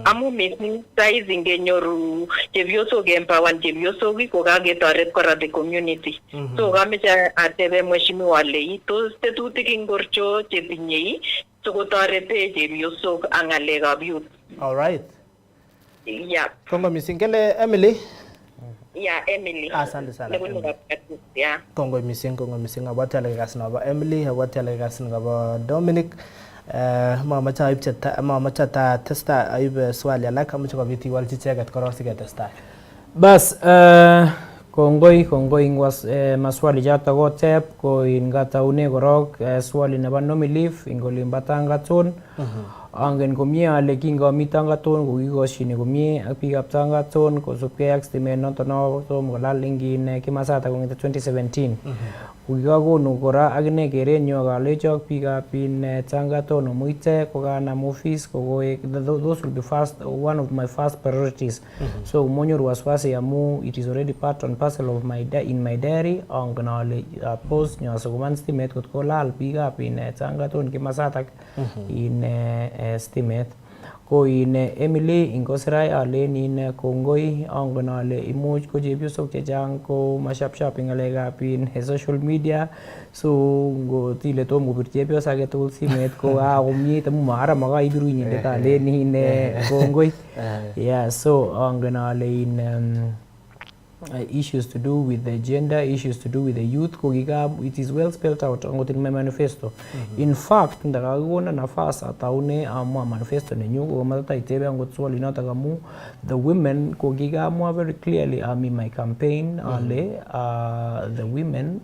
Amu missing saizi ngenyoru chepyosok empower chepyosok kokaketoret kora the community. So kameche atebe mheshimiwa le tos tetutik ingorcho chetinye sikotorete chepyosok ak ngalekab youth. All right. Yeah. Kongo missing kele Emily. Yeah, Emily. Asante sana. Yeah. Kongo missing abwati ale kasin aba Emily, abwati ale kasin aba Dominic. Mamacha ta testa aibe swali alaka amuche kobit iwalchi icheket korok siketestai. Bas, kongoi ngwas maswali choto koteb ko ingataune korok swali nebo Nomilif ingolin Tangaton. Angen komie ale kingomi Tangaton kokikoshini komie ak biikab Tangaton kosubkei ak stimet noto no tom kolal ingin kimasata kong'ete 2017. Kokikakonu kora akine kerenyo kalecho ak biikab Tangaton omuite kokanam office kokoek those will be one of my first priorities. So monyoru waswasi amu it is already part and parcel of my diary. Angen ale post nyoso kuman stimet kot kolal biikab Tangaton kimasata in stimet ko in Emily ingosirai alen in kongoi angen ale imuch ko chepyosok chechang ko mashapshap ngalekab in social media, so ngotile tom kopir chepyos age tugul simet ko komie tamu mara makaibiru inyendet alen in kongoi. Yeah, so angen ale in issues to do with the gender, issues to do with the youth, it is well spelled out in my manifesto. In fact, ndakakona nafas ataune amwa manifesto nenyu ko matata itebe angot swali noto kamu the women kokikamwa very clearly in my campaign ale the women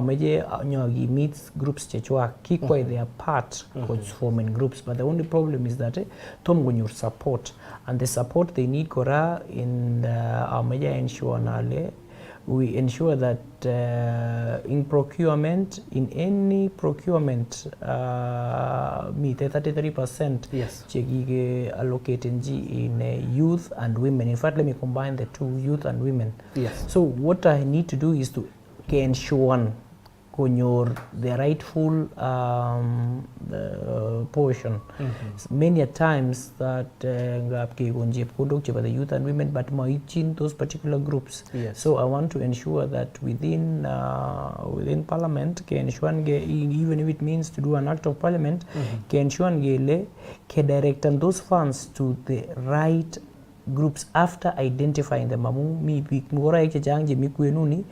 meje nyogi meets groups chechwa kikwai their part forming groups, but the only problem is that tom gonyor support, and the support they need kora in meje ensure nale we ensure that in procurement, in any procurement meet 33% yes chekike allocated in youth and women. In fact, let me combine the two, youth and women. Yes. So what I need to do is to ensure konyor the rightful portion. Many a times that ngap kegon chepkondok chebo the youth and women but maitchin those particular groups. Yes. So I want to ensure that within parliament ke ensure even if it means to do an act of parliament ke ensure ngele ke direct those funds to the right groups after identifying them. Mi ngora chechang je mikwenuni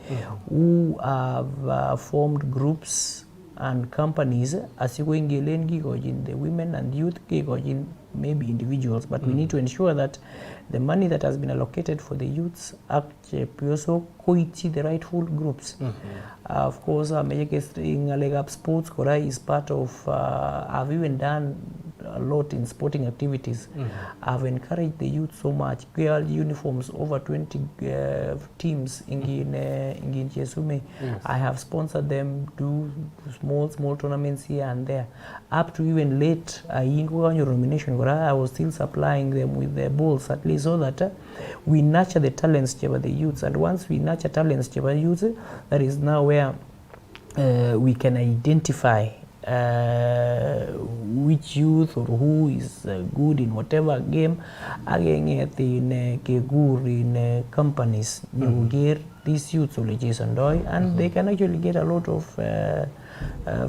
who have formed groups and companies asikoingelen kikochin the women and youth kikochin maybe individuals, but we need to ensure that the money that has been allocated for the youths chepyosok koityi the rightful groups. Of course, ngalekab sports kora is part of I've even done a lot in sporting activities. I've encouraged the youth so much. Girl uniforms, over 20 teams in Chesume. I have sponsored them, do small tournaments here and there. Up to even late nomination, I was still supplying them with the balls, at least so that we nurture the talents of the youths. And once we nurture talents of the youth, that is now where we can identify which youth or who is good in whatever game. Again, in companies, you get these youths and they can actually get a lot of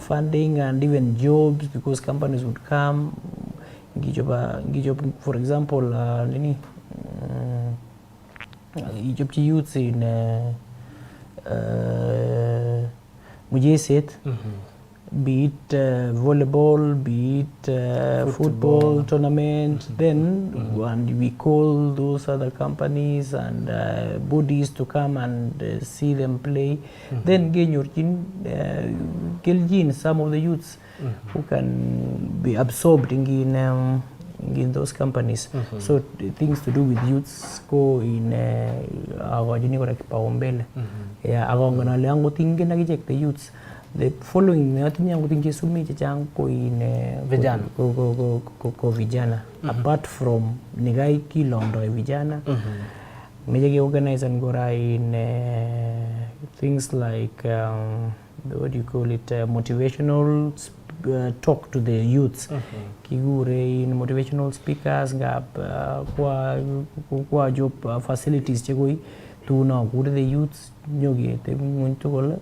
funding and even jobs, because companies would come. For example, youths in Mujeset, be it volleyball, be it football tournament, then and we call those other companies and bodies to come and see them play. Then gain some of the youths who can be absorbed in those companies. So things to do with youths go in our kipaumbele. The youths. The following vijana apart from nigai kilondo vijana meje organize and go in things like what do you call it, motivational talk to the youths. Kigure in motivational speakers gap kwa job facilities chegoi tuna gure the youths nyoge te muntugol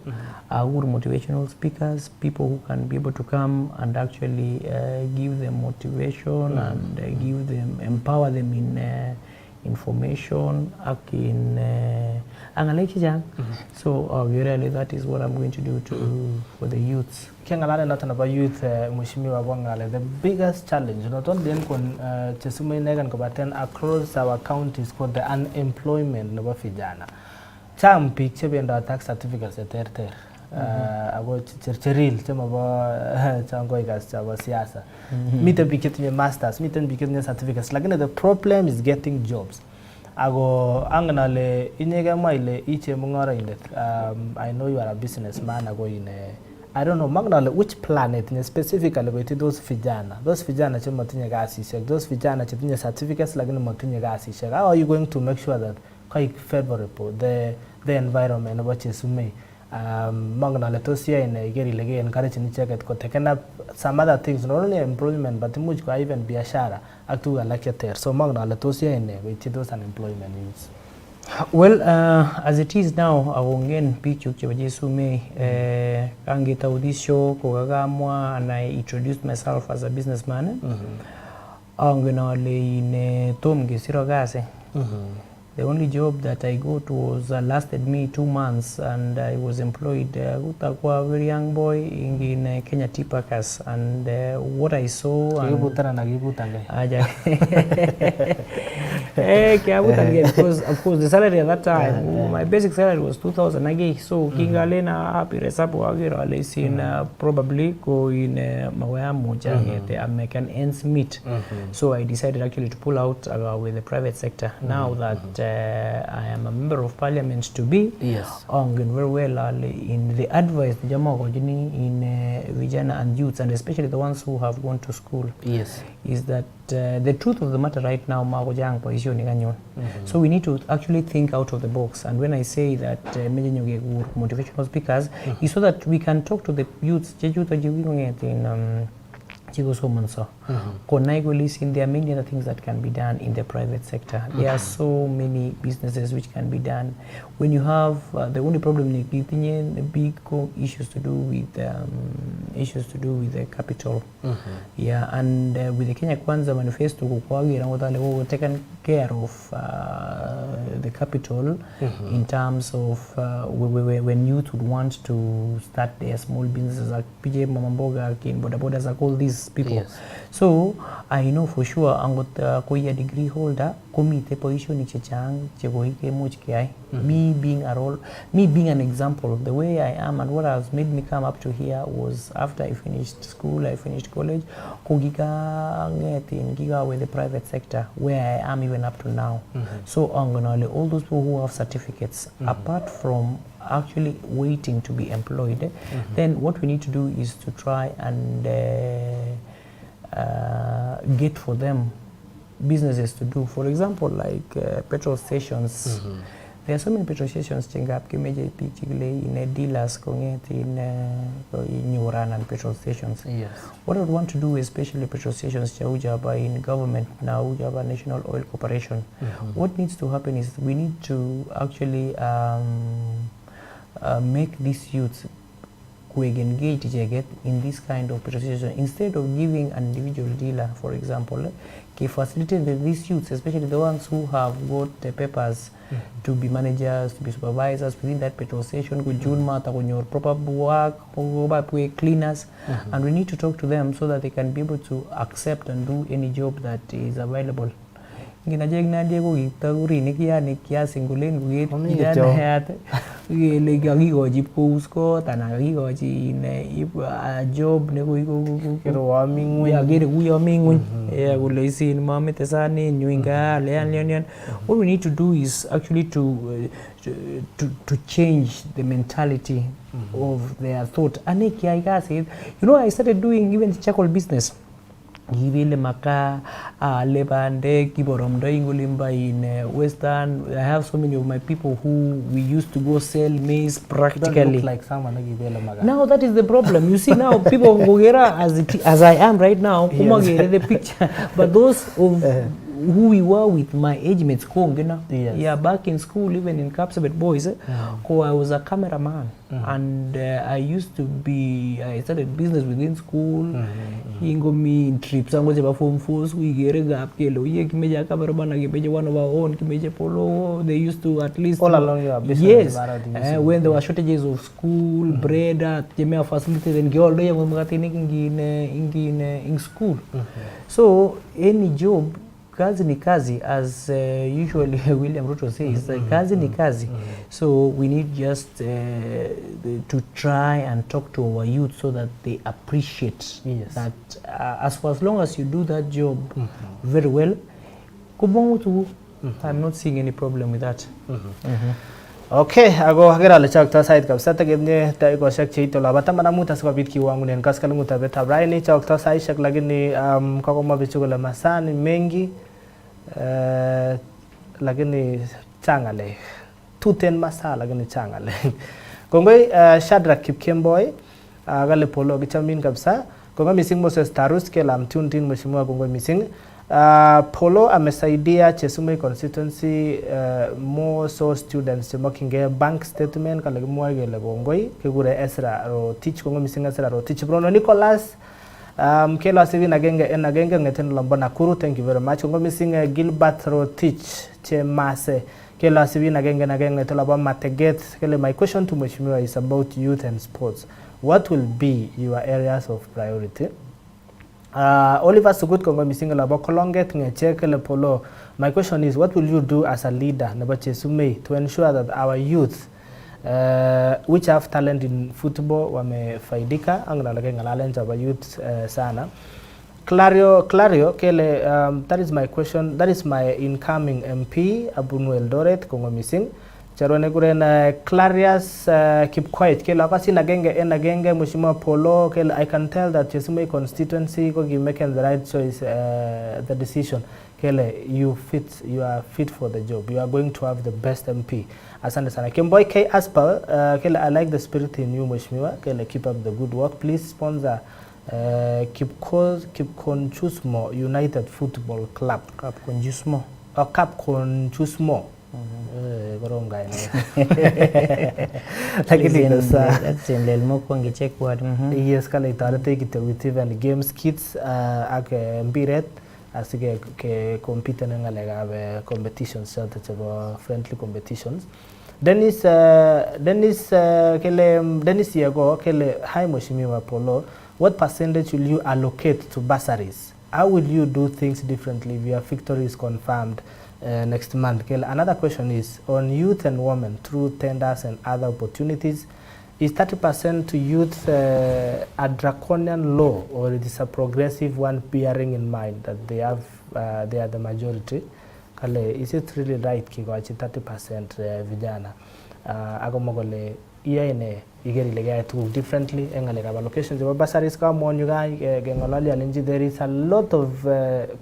motivational speakers, people who can be able to come and actually give them motivation and give them, empower them in information in so really that is what I'm going to do for the youths. Kiangalale nothing about youth, Mheshimiwa Bwangale, the biggest challenge, not only in Chesume Negan Kobaten across our counties called the unemployment no vijana. Cham picture beyond tax certificates at about chercheril, chama ba chango igas chaba siasa. Meet and become your masters, meet and become your certificates. Like the problem is getting jobs. Ago anganale inyega maile iche mungara indet. I know you are a businessman. Ago in I don't know magnale which planet specifically with those vijana chema tinye gasi shek, those vijana chema certificates like no tinye gasi shek. How are you going to make sure that quite favorable the environment about Chesume magnale to see in geri lege encourage ni check ko taken up some other things, not only employment but much ko even biashara actu like there. So magnale to see in with those unemployment news. Well, as it is now, awongen pichu Chesume kangeta this show kogagamwa, and I introduced myself as a businessman. Angenale in tom gesiro gase. The only job that I got was lasted me 2 months, and I was employed with a very young boy in Kenya Tea Packers, and what I saw because of course the salary at that time, my basic salary was 2,000 again. So kingalena happy resapo agero in probably go in mawaya moja I make an ends meet. So I decided actually to pull out with the private sector. Now that I am a member of parliament to be very well in the advice in vijana and youths, and especially the ones who have gone to school. Is that the truth of the matter right now so we need to actually think out of the box. And when I say that motivational speakers is so that we can talk to the youths in chikosomonso konai kole there are many other things that can be done in the private sector. There are so many businesses which can be done. When you have the only problem the big issues to do with the capital. Yeah, and with the Kenya Kwanza manifesto we taken care of the capital in terms of when youth would want to start their small businesses like PJ Mamamboga, Boda Bodas, like all these people. Yes. So I know for sure angot koya degree holder komite position chechang chekoike much kai. Me being an example of the way I am and what has made me come up to here was after I finished school, I finished college, giga with the private sector where I am even up to now. So all those people who have certificates, apart from actually waiting to be employed, then what we need to do is to try and get for them businesses to do. For example, like petrol stations. There are so many petrol stations in dealers in Yoran and petrol stations. Yes. What I would want to do, especially petrol stations in government now, National Oil Corporation. What needs to happen is we need to actually make these youths engage in this kind of petrol station instead of giving an individual dealer, for example, facilitate these youths, especially the ones who have got the papers to be managers, to be supervisors within that petrol station, your proper work, cleaners, and we need to talk to them so that they can be able to accept and do any job that is available. What we need to do is actually to change the mentality of their thought. I started doing even the charcoal business. Maka Lebande, Kiboromdo, Ingulimba in Western. I have so many of my people who we used to go sell maize practically. Don't look like someone. Now that is the problem. You see now people Gogera as I am right now, yes. The picture. But those of who we were with my age mates, yeah, back in school, even in Kapsabet Boys, I was a cameraman. And I used to be, I started business within school. Me in trips, I was about form force. We get a gap, cameraman, one of our own, polo. They used to at least all along your business. Yes, when there were shortages of school, bread, facilities, and all day in school. So any job. Kazi ni kazi, as usually William Ruto says, kazi ni kazi. So we need just to try and talk to our youth so that they appreciate that as long as you do that job very well, I'm not seeing any problem with that. Okay, ago hagira le chak ta side kap sata gebne ta ko shak chei to labata mana muta ska bit ki wangu nen kas kalungu ta beta brai ni chak ta sai shak lagini kako ma bichu la masani mengi lagini changale 210 masa lagini changale kongoi Shadrack Kipkemboy gale polo gichamin kapsa kongo missing Moses Tarus ke lam tuntin mheshimiwa kongo missing polo amesaidia Chesumei constituency more so students makinge bank statement kala gimwage le gongoi kigure Esra ro teach kongo missing Esra ro teach Bruno Nicholas kela sivi nagenge ngeten lomba Nakuru. Thank you very much. Kongo missing Gilbert ro teach Chemase kela sivi nagenge ngeten lomba Mateget. Kele my question to mheshimiwa is about youth and sports. What will be your areas of priority? Oliver Sugut Kongo missing laba Kolonget ngecheke le polo. My question is, what will you do as a leader Chesumei to ensure that our youth which have talent in football wamefaidika angna lage ngalalens our youth sana. Clario kele that is my question, that is my incoming MP Abunu Eldoret Kongo missing Charone Gurena Clarius keep quiet kele akasi nagenge mheshimiwa polo kele I can tell that Chesumei constituency go give making the right choice the decision kele you are fit for the job, you are going to have the best MP. Asante sana Kimboy K Aspal kele I like the spirit in you mheshimiwa kele keep up the good work, please sponsor Kipkonchusmo United Football Club. Kapkonchusmo. Kapkonchusmo. Korom guy. Lakini sasa that's in Lelmo kwangi check word. Yes, kale itarete kite with even games kits ak mbiret asige ke compete na ngalega competitions zote chebo friendly competitions. Dennis Yego kele hi Mheshimiwa Polo, what percentage will you allocate to bursaries? How will you do things differently if your victory is confirmed next month? Another question is on youth and women through tenders and other opportunities. Is 30% to youth a draconian law, or it is a progressive one, bearing in mind that they are the majority? Is it really right kikoachi 30% vijana? Ako mogole iyaine igeri legaya tuguk differently engalega allocations of bursaries ka monyuga gengolali alinji. There is a lot of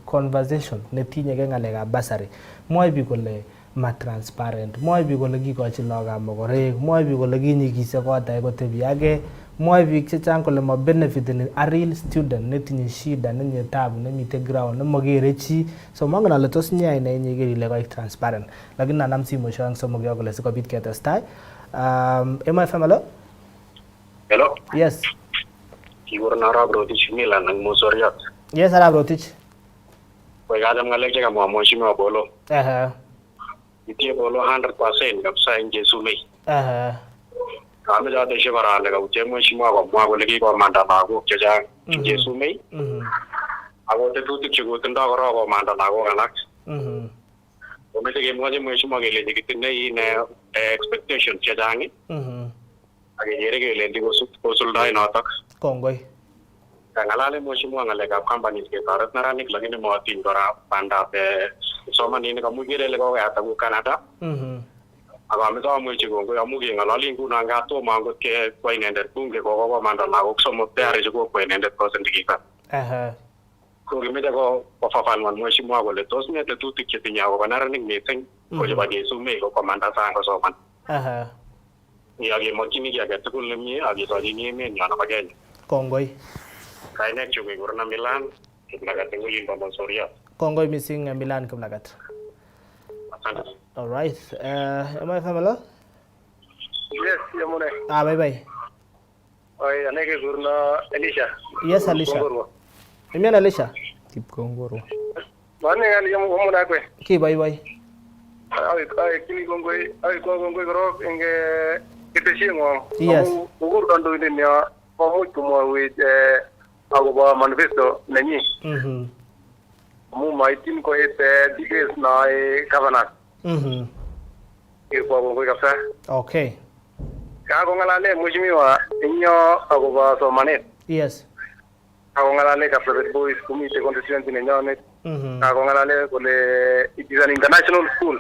conversation netinye gengalega bursary. Moy bi kole ma transparent, moy bi kole kikoachi loga mogorek, moy bi kole kinyigise kota kotebi age, moy bi chechang kole ma benefit ni a real student netinye shida nenye tabu nemite ground nemogere chi. So mango na letos nya ina nyigeri lega transparent. Lakini na namsi mo shang so mogyo kole sikobit ketestai. Emoo FM, hello? Hello? Yes. Kigur na Arab Rotich Milan ng Mosoriat. Yes, Arab Rotich. Kaya kadam ngalek chaka Mheshimiwa Polo. Itie Polo 100% kabisa nje sumei. Kami jate shivara lega uche Mheshimiwa kwa mwago legi kwa mandana ko chaja nje sumei. Ako tetutik chikutinda kora kwa mandana ko kanak. Umete ke mwaje Mheshimiwa kele dikitinda ine expectation chajangi. Akijere kele ndiko kosuldai notok. Kongoi. Kangalale Mheshimiwa ngaleka companies ke tarat naranik lakini mwatin kora panda pe somanini kamugere lego yata ku Canada. Akamito mwechi kongoi amuge ngalali nguna ngato mangot ke kwa inendet bunge ko manda na ko somo tayari ko kwa inendet ko sindikika. Ko gimete ko fafanwan Mheshimiwa kole tos ne tetutik chetinya ko naranik meeting ko joba Yesu me ko komanda sang ko soman. Ni age makini ki age tukul lemye age to ni me nyana bagenya. Kongoi. Kainek chuki kurna Milan kiblagat ngulin pa Monsoria. Kongoi missing Milan kiblagat. All right. Emoo FM, hello? Yes, yamune. Bye bye. Oi, aneke kurna Elisha. Yes, Elisha. Imian Elisha. Kipkongoro. Mane ngali yamuna kwe. Ki bye bye. Ai kini kongoi koro enge kiteshingo. Yes. Ugur kando indenya pamu kumwa with agoba manifesto nenyi. Mu maitin ko ete details na governance. Kwa kongoi kapsa. Okay. Ka kongalale Mheshimiwa inyo agoba somanet. Yes. Ka kongalale ka private boys community constituency nenyonet. Ka kongalale kole it is an international school.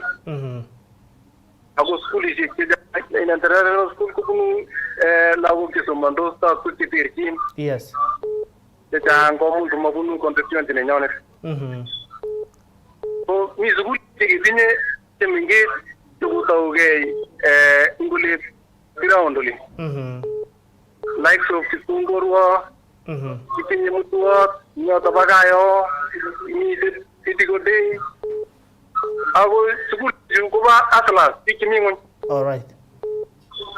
Ako school is an international school kung lago kisomando sta kutirkin. Yes. Tang komun kumabunu constituency nenyonet. So mi school tigitinye teminge tugutauge inguli groundoli. Likes of Kipungorwa, kitinye mutuwa, nyota bagayo, mi titigode. Ako school kuba atlas tikimingon. All right.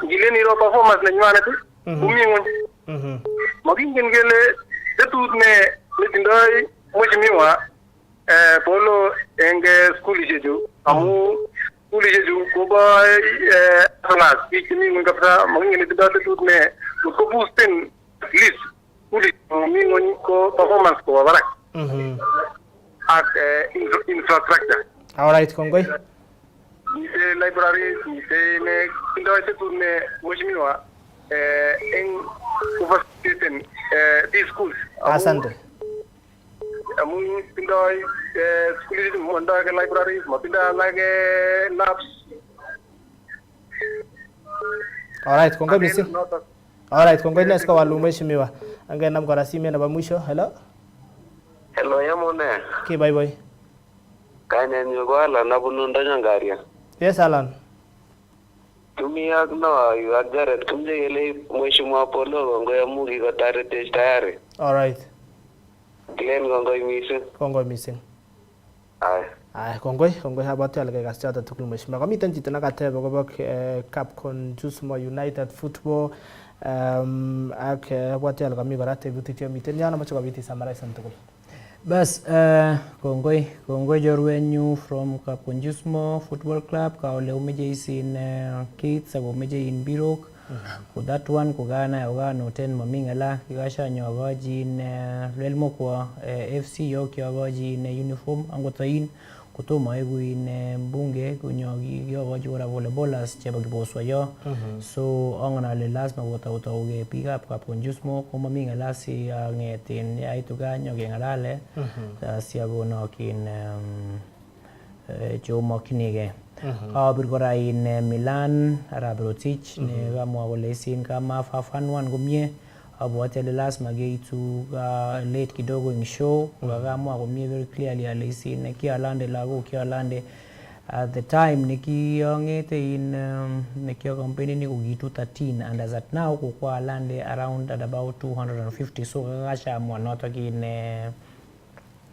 Gileni ro performance na nywana tu. Kumingon. Magingin gele tetut ne nitindoi Mheshimiwa Polo enge school jeju amu school jeju kuba atlas tikimingon kapsa magingin nitindoi tetut ne ko boosten at least school mingon ko performance ko barak. Ak infrastructure. All right, Kongoi. Nite library nite ne indoi tetut ne Mheshimiwa en overstaten these schools. Asante. Amu indoi schools monda ke libraries mapinda lage labs. All right, Kongoi missing. All right, Kongoi neska walu Mheshimiwa. Angena mkora simu na mwisho. Hello. Hello yamone. Ki bye bye. Kaine nyugo ala nabunu ndanya ngaria. Yes, Alan. Tumiak no yu Jared kumje ile mheshimiwa Polo kongoi amu kikotoretech tayari. All right. Glen kongoi missing. Kongoi missing. Kongoi abati ale kekas choto tugul mheshimiwa. Kamiten chito nekateb akobo Capcom Jusmo United Football ak abati ale kami kora tebutik chemiten yono moche kobit isamaraisen tugul. Bas kongoi jorwenyu from Capcom Jusmo Football Club kaole umeje isin kids ako umeje in birok. Ko that one ko gana ogano ten mamingala kikasha nyogojin lelmo kwa FC yo kyogojin uniform angotain kutomo eguin mbunge kunyogi yogoji ora volleyballers cheba kiboswa yo. So angana le lazima wotauge pick up Capcom Jusmo ko mamingala si ngetin ya ituga nyoge ngalale si agono kin jomo kinige. Kabir kora in Milan Rabrotich ne gamwa kole sin kama fafanwan komie abwate le lazima geitu late kidogo in show gamwa komie very clearly ale sin kialande lago kialande at the time nikiyongete in nikiyo company ni kugitu 13 and as at now kwa lande around at about 250 so gasha mwanota kin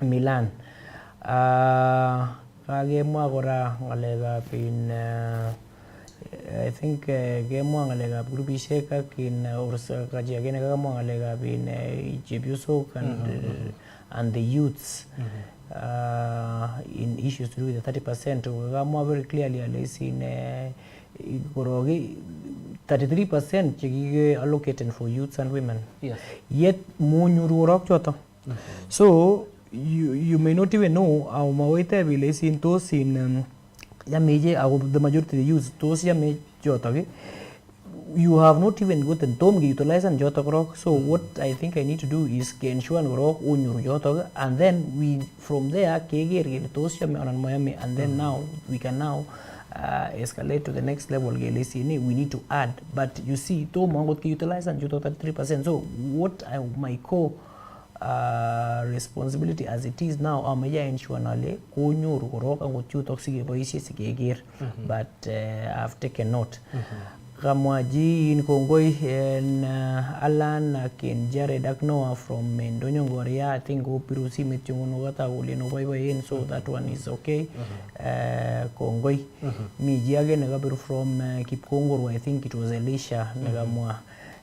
Milan kagemwa kora ngalekab in I think gemwa ngalekab grupishek ak in ursa kajiagene kagemwa ngalekab in chepyosok and the youths in issues to do with the 30% kagemwa very clearly always in korogi 33% chekike allocated for youths and women. Yes. Yet munyuru rok choto. So you may not even know how mawaita vile sin those in yameje the majority of the youth those yameje jotoge you have not even gotten tom utilize and jotok rock. So what I think I need to do is ensure and rock unyur jotok and then we from there kegere those yame on Miami and then now we can now escalate to the next level gelesini we need to add but you see tom mangot utilize and jotok 33%. So what my core responsibility as it is now amaya ensure nale konyoru korok angot chutok sikeboisie sikeger but I've taken note. Kamwaji in kongoi en Alan akin Jared ak Noah from Ndonyo Ngoria I think opiru simit yung unogata uli no boy so that one is okay. Kongoi miji again nagapiru from Kipkongoro I think it was Elisha nagamwa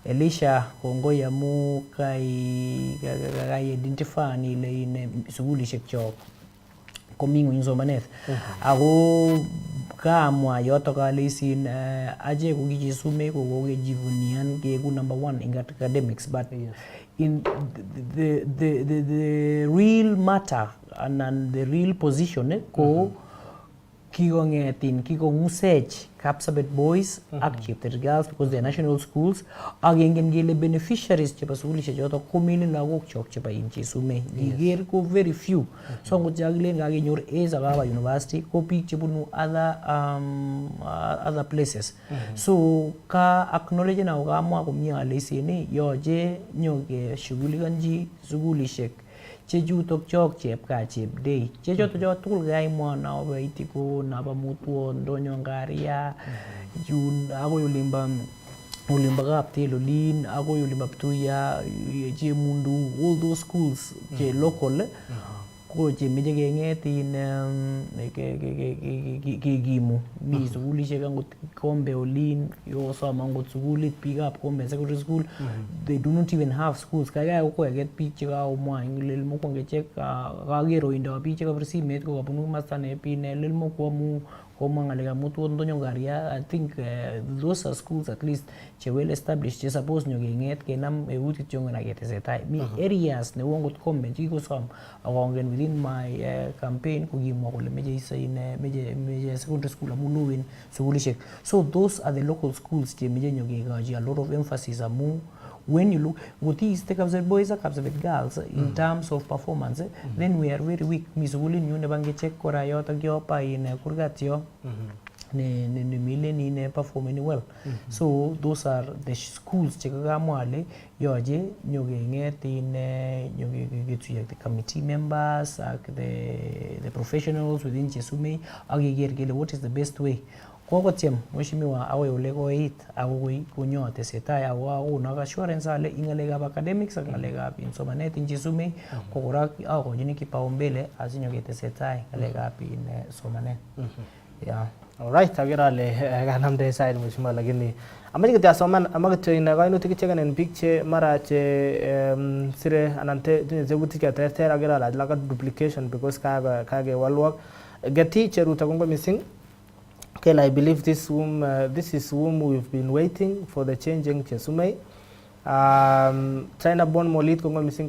Elisha kongoi amu kai identify ni le in sugulishek chok komingu insomanet ako kamwa yoto kalesin aje kukijisume kokokejivunian keku number 1 in academics but yes. In the real matter and the real position ko kikongetin kikongusech Kapsabet boys ak Chepter girls because they're national schools agingen gele beneficiaries cheba sugulishe joto komini lagok chok cheba inchi sume giger ko very few so ngot jagle ngagenyor A's agaba university ko pik chebunu other places so ka acknowledge na ugamwa komia alesini yoje nyoge shughuli kanji sugulishek chejutok chok chepka chepdei chechoto jo tugul gai mwana obaitiko naba mutuo Ndonyo Ngaria jun ago yulimba kaptelolin ago yulimba ptuya je mundu all those schools je local ko je meje gengetin gimu mi sugulishek angot Kombe Olin yo sama angot sugulit pick up Kombe secondary school they do not even have schools kaya ko get pick chika umwa ingilel mo kongechek kagero indo pick chika simet ko kapunu mastane pinelel mo ko mu komangalega mutu Ndonyo Ngaria I think those are schools at least che well established che suppose nyogenget kenam euti chonga na getesetai mi areas ne wongot Kombe chiko som agongen within my campaign kugimwa kole meje isa in meje secondary school amuluin sugulishek so those are the local schools che meje nyogegaji a lot of emphasis amu when you look what is the Kapsabet boys and Kapsabet girls in terms of performance then we are very weak misugulin yune bange check kora yota gyopa in kurgatio ne mileni ne performing well so those are the schools chekagamwale yoje nyogenget in nyogegetu the committee members ak the professionals within Chesume agiger gele what is the best way kokotyem mheshimiwa awe ole koit ako konyo tesetai ako no assurance ale ingalekab academics ak ngalekab somanet ing Chesumei ko kora akochini kipaumbele asinyo ketesetai ngalekab somanet. Yeah. Alright, agera ale kanamde side mheshimiwa, lakini amache kitya soman amakityo ina kainutik icheken biik che mara che sire anan tinye tebutik cheterter agera ale lack duplication because kagewalwak geti cheruto kongo missing. Okay, I believe this is whom we've been waiting for the changing Chesumei. China born Molit kongo missing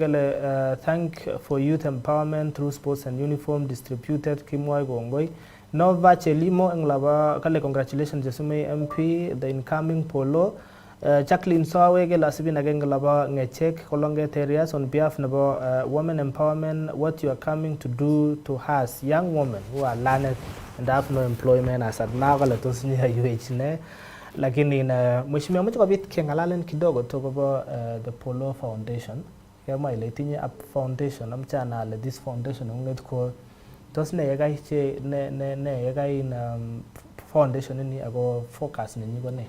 thank for youth empowerment through sports and uniform distributed Kimwai Gongoi. Nova Chelimo Englaba kale congratulations Chesumei MP the incoming polo. Jacqueline Sawe ke lasibin agenglaba ngechek kolonget areas on behalf of women empowerment, what you are coming to do to us young women who are learned and have no employment as at now kala tosni UH ne, lakini mheshimiwa mmoja kabit kengalalen kidogo to the Polo Foundation kama ile tinye up foundation amchana ale this foundation unget ko tos ne yegai che ne yegai na foundation ni ago focus ni ko ne.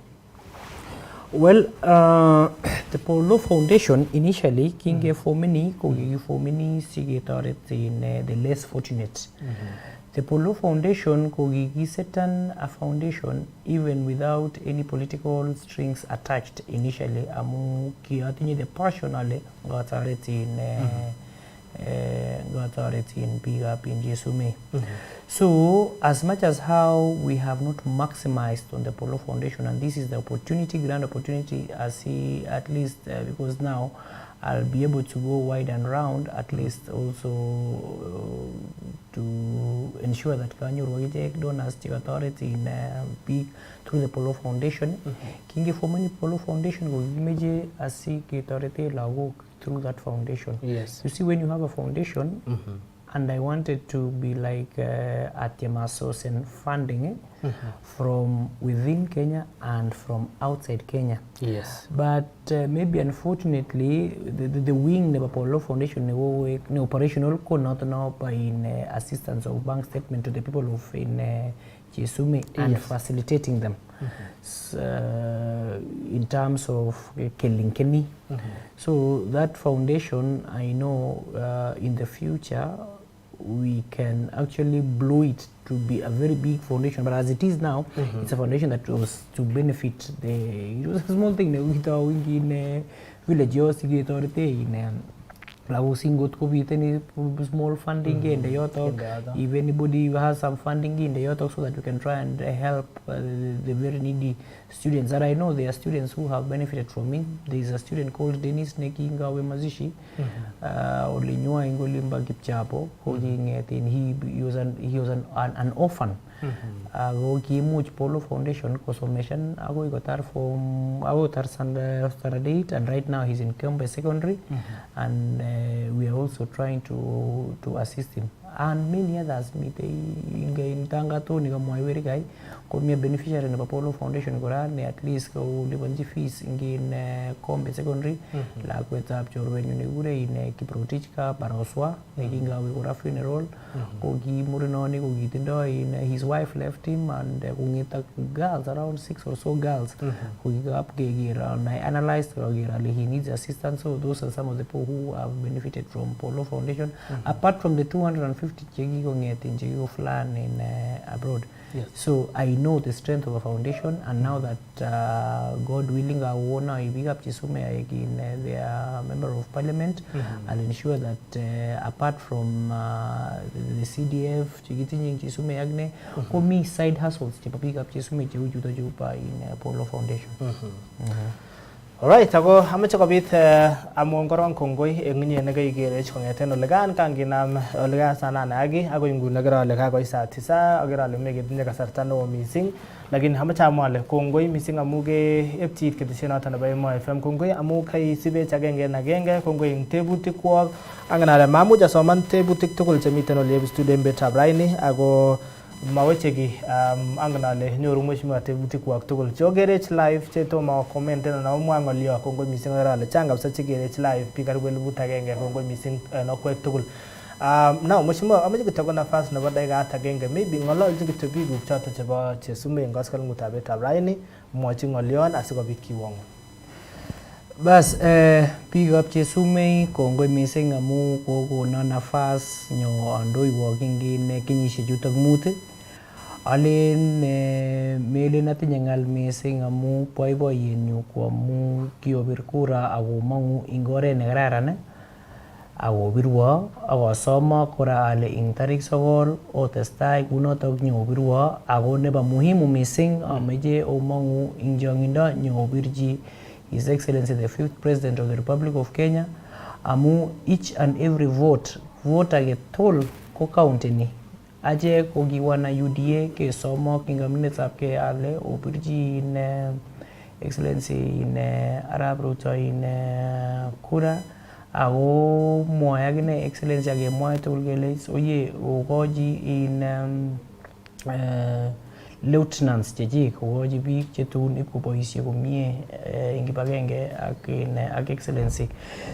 Well, the Polo Foundation initially kinge for many sigetoret in the less fortunate. The Polo Foundation kogi set a foundation even without any political strings attached initially. Amu ki atinye the personally got in big up in Chesumei. So as much as how we have not maximized on the Polo Foundation, and this is the opportunity, grand opportunity, as he at least because now I'll be able to go wide and round, at least also to ensure that Kanyo Rohit donors the authority in big through the Polo Foundation. Kinge for many Polo Foundation will image as he authority lagok through that foundation. Yes. You see, when you have a foundation, and I wanted to be like at source and funding from within Kenya and from outside Kenya. Yes. But maybe unfortunately, the wing of Polo Foundation ne operational ko not now by in assistance of bank statement to the people of in Chesumei and facilitating them in terms of Kelinkeni. So that foundation, I know in the future we can actually blow it to be a very big foundation, but as it is now, it's a foundation that was to benefit it was a small thing in village in Lago singot ko any small funding in the yotok. If anybody has some funding in the yotok, so that we can try and help the very needy students. That I know there are students who have benefited from it. There is a student called Dennis Nekingawe Mazishi, Olinyua Ingolimba Gipchapo, he was an orphan. Ago kimuch Polo Foundation kosomeshan ago ikotar from ago tar standard 8, and right now he's in Kembe Secondary, and we are also trying to assist him, and many others meet in Tangato ni kama iweri kai komi beneficiary na Polo Foundation kora ne at least ko libanji fees in Kembe Secondary la kweta chorwenyu ne gure in Kiprotich Baroswa ne kingawe kora funeral ko gi murinoni ko gitindo in his wife left him, and kungita girls around 6 or so girls who up and I analyzed he needs assistance. So those are some of the people who have benefited from Polo Foundation, apart from the 250 Chegiko flan in abroad. Yes. So I know the strength of a foundation, and now that God willing, I will now big up Chesumei again. They are member of parliament. I'll ensure that apart from the CDF, Chigitinyi Chesumei Agne, for me side hustles, big up Chesumei Jupa in Polo Foundation. Alright, ako amache kobit among korong kongoi enginye nekaigere kongeten olegan kanginam olegan sana nagi ako yung nagara olega ko isa tisa agera le mege dinja kasarta no missing, lakini amache amwale kongoi missing amuge FT ketishena tana ba Emoo FM kongoi amu kai sibe chagenge na genge kongoi ing tebutik kwak angana mamuja soman tebutik tugul chemiten ole student betab raini ako mawechegi angana le nyoru mheshimiwa tebutik kwak tugul chogerech live cheto ma comment na mwangolio kongoi missing era le changa sache gerech live pikar gwel butagenge kongoi missing no kwek tugul Now mheshimiwa amache kitoko nafasi nebo dakika agenge maybe ng'ololchi kityo biik choto chebo chesume eng koskoleng'utab betab raini mwochi ng'olyon asikobit kiwong'u. Bas biikab chesume kongoi mising amu kokono nafas nyo andoiwok eng kenyisiek chutok mut. Alen melen atinye ng'al mising amu boiboiyenyu ko amu kiobir kura akomong'u eng oret nekararan akobirwo akosoma kora ale eng tarik 9 otestai kunotok nyobirwo ako nebo muhimu mising ameche omong'u eng chong'indo nyobirchi His Excellency the 5th President of the Republic of Kenya amu each and every vote age tugul ko counteni. Ache ko kiwana UDA kesomok eng aminetab ke ale obirchi Excellency Arap Ruto kura ako mwoe akine Excellency akemwoe tugul kele oye okochi lieutenants chechik kokochi biik chetun ipkoboisie komie eng kibagenge ak Excellency.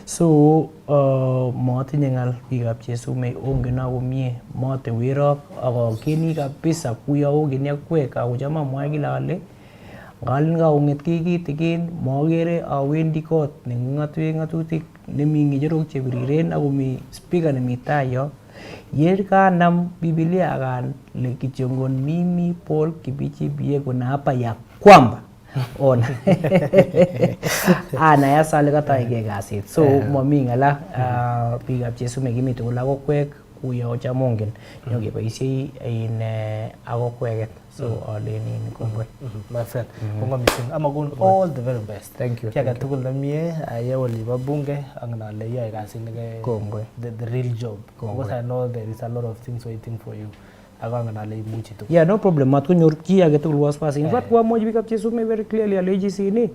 So matinye ng'al biikab chesume ongen komie mate werok akakeni kabisa kuyo ogeni akwek akocham amwoe kila ale ngalen kaung'et kitikin mogere awendi kot neking'atue ng'atutik nemi ng'echerok chebiriren akomi speaker nemi tai yo. Yer kanam Biblia akale kichongon mimi Paul Kibichiy Biego na hapa ya kwamba ona anaya sale kataige kasit. So mami ng'ala biikab chesume kimi tugul akokwek kuyo chamongen nyokeboisie akokweket. So aleni kongoi my friend kongoi mising amakun all the very best. Thank you. Kiaga tugul nemie ayewoli bo bunge angnale yoe kasit neke Kongoi. The real job. Because I know there is a lot of things waiting for you. Akanganale imuchi tugul. Yeah, no problem. Matkunyor chi age tugul wasiwasi. In fact, kwa moja biikab chesume very clearly aleji sini.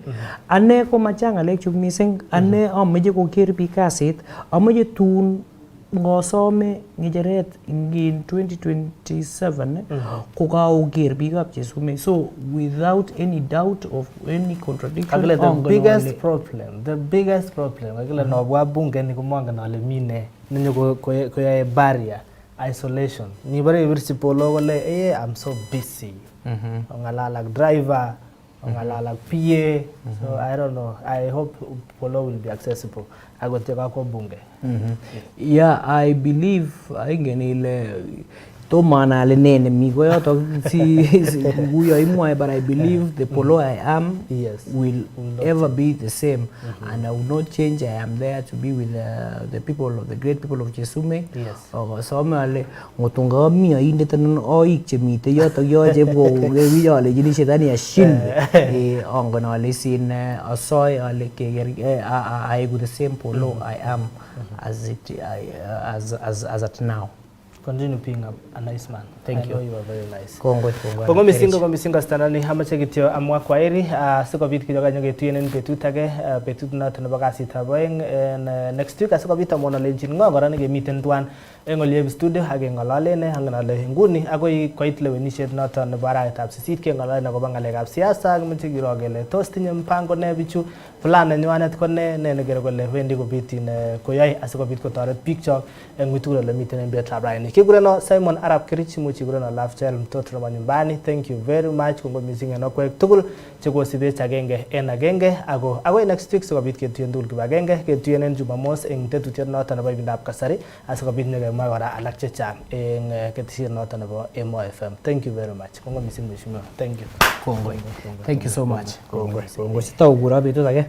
Ane ko machang alek chuk mising. Ane ameche koker biik kasit. Ameche tun ngosome ng'echeret in 2027 kokaoker biikab chesume. So without any doubt of any contradiction, the biggest problem akile nobwa bunge ni komongen ale mine nenyo koyae barrier isolation. Ni bare ibirchi polo kole I'm so busy. Ongalalak driver, ongalalak PA. So I don't know. I hope polo will be accessible. Agotiaka kwa bunge. Yeah, I believe ingen ile to mana le nene mi ko yoto si guyo imwa, but I believe the polo I am will ever be the same, and I will not change. I am there to be with the people of the great people of Chesume. So ale ngotunga mi ainde tanan oik chemite yoto yoje bo gewi ale jini shetani ashin ongon ale sin asoy ale keger I with the same polo I am as at now. Continue being a nice man. Thank you. I know you are very nice. Kongo misingo standani hamache kityo amwa kwaheri sikobit kijoka nyoketuyen betut age betut noto nebo kasitab oeng next week asikobit amwono lenchin ngo kora nekemiten tuan eng olieb studio age ng'ololen ang'ale nguni akoi koit lewenisiet noto nebo arawetab 8 keng'ololen akobo ng'alekab siasa kimeche kiro kele tos tinye mpango ne bichu plan nenywanet ko ne nekere kole wendi kobit koyai asikobit kotoret biikchok eng witugul ole miten eng betab raini. Kigureno Simon Arap Kirich muchi gureno Lafchel mtoto nebo nyumbani. Thank you very much. Kongo missing en okwek tugul chekosibech agenge en agenge ako agoi next week sikobit ketuyen tugul kibagenge ketuyen en Jumamos eng tetutiet noto nebo ibindab kasari asikobit nyekemwa kora alak chechang eng ketisiet noto nebo Emoo FM. Thank you very much. Kongo missing mheshimiwa. Thank you. Thank you so much. Kongo. Sitau kura betut age.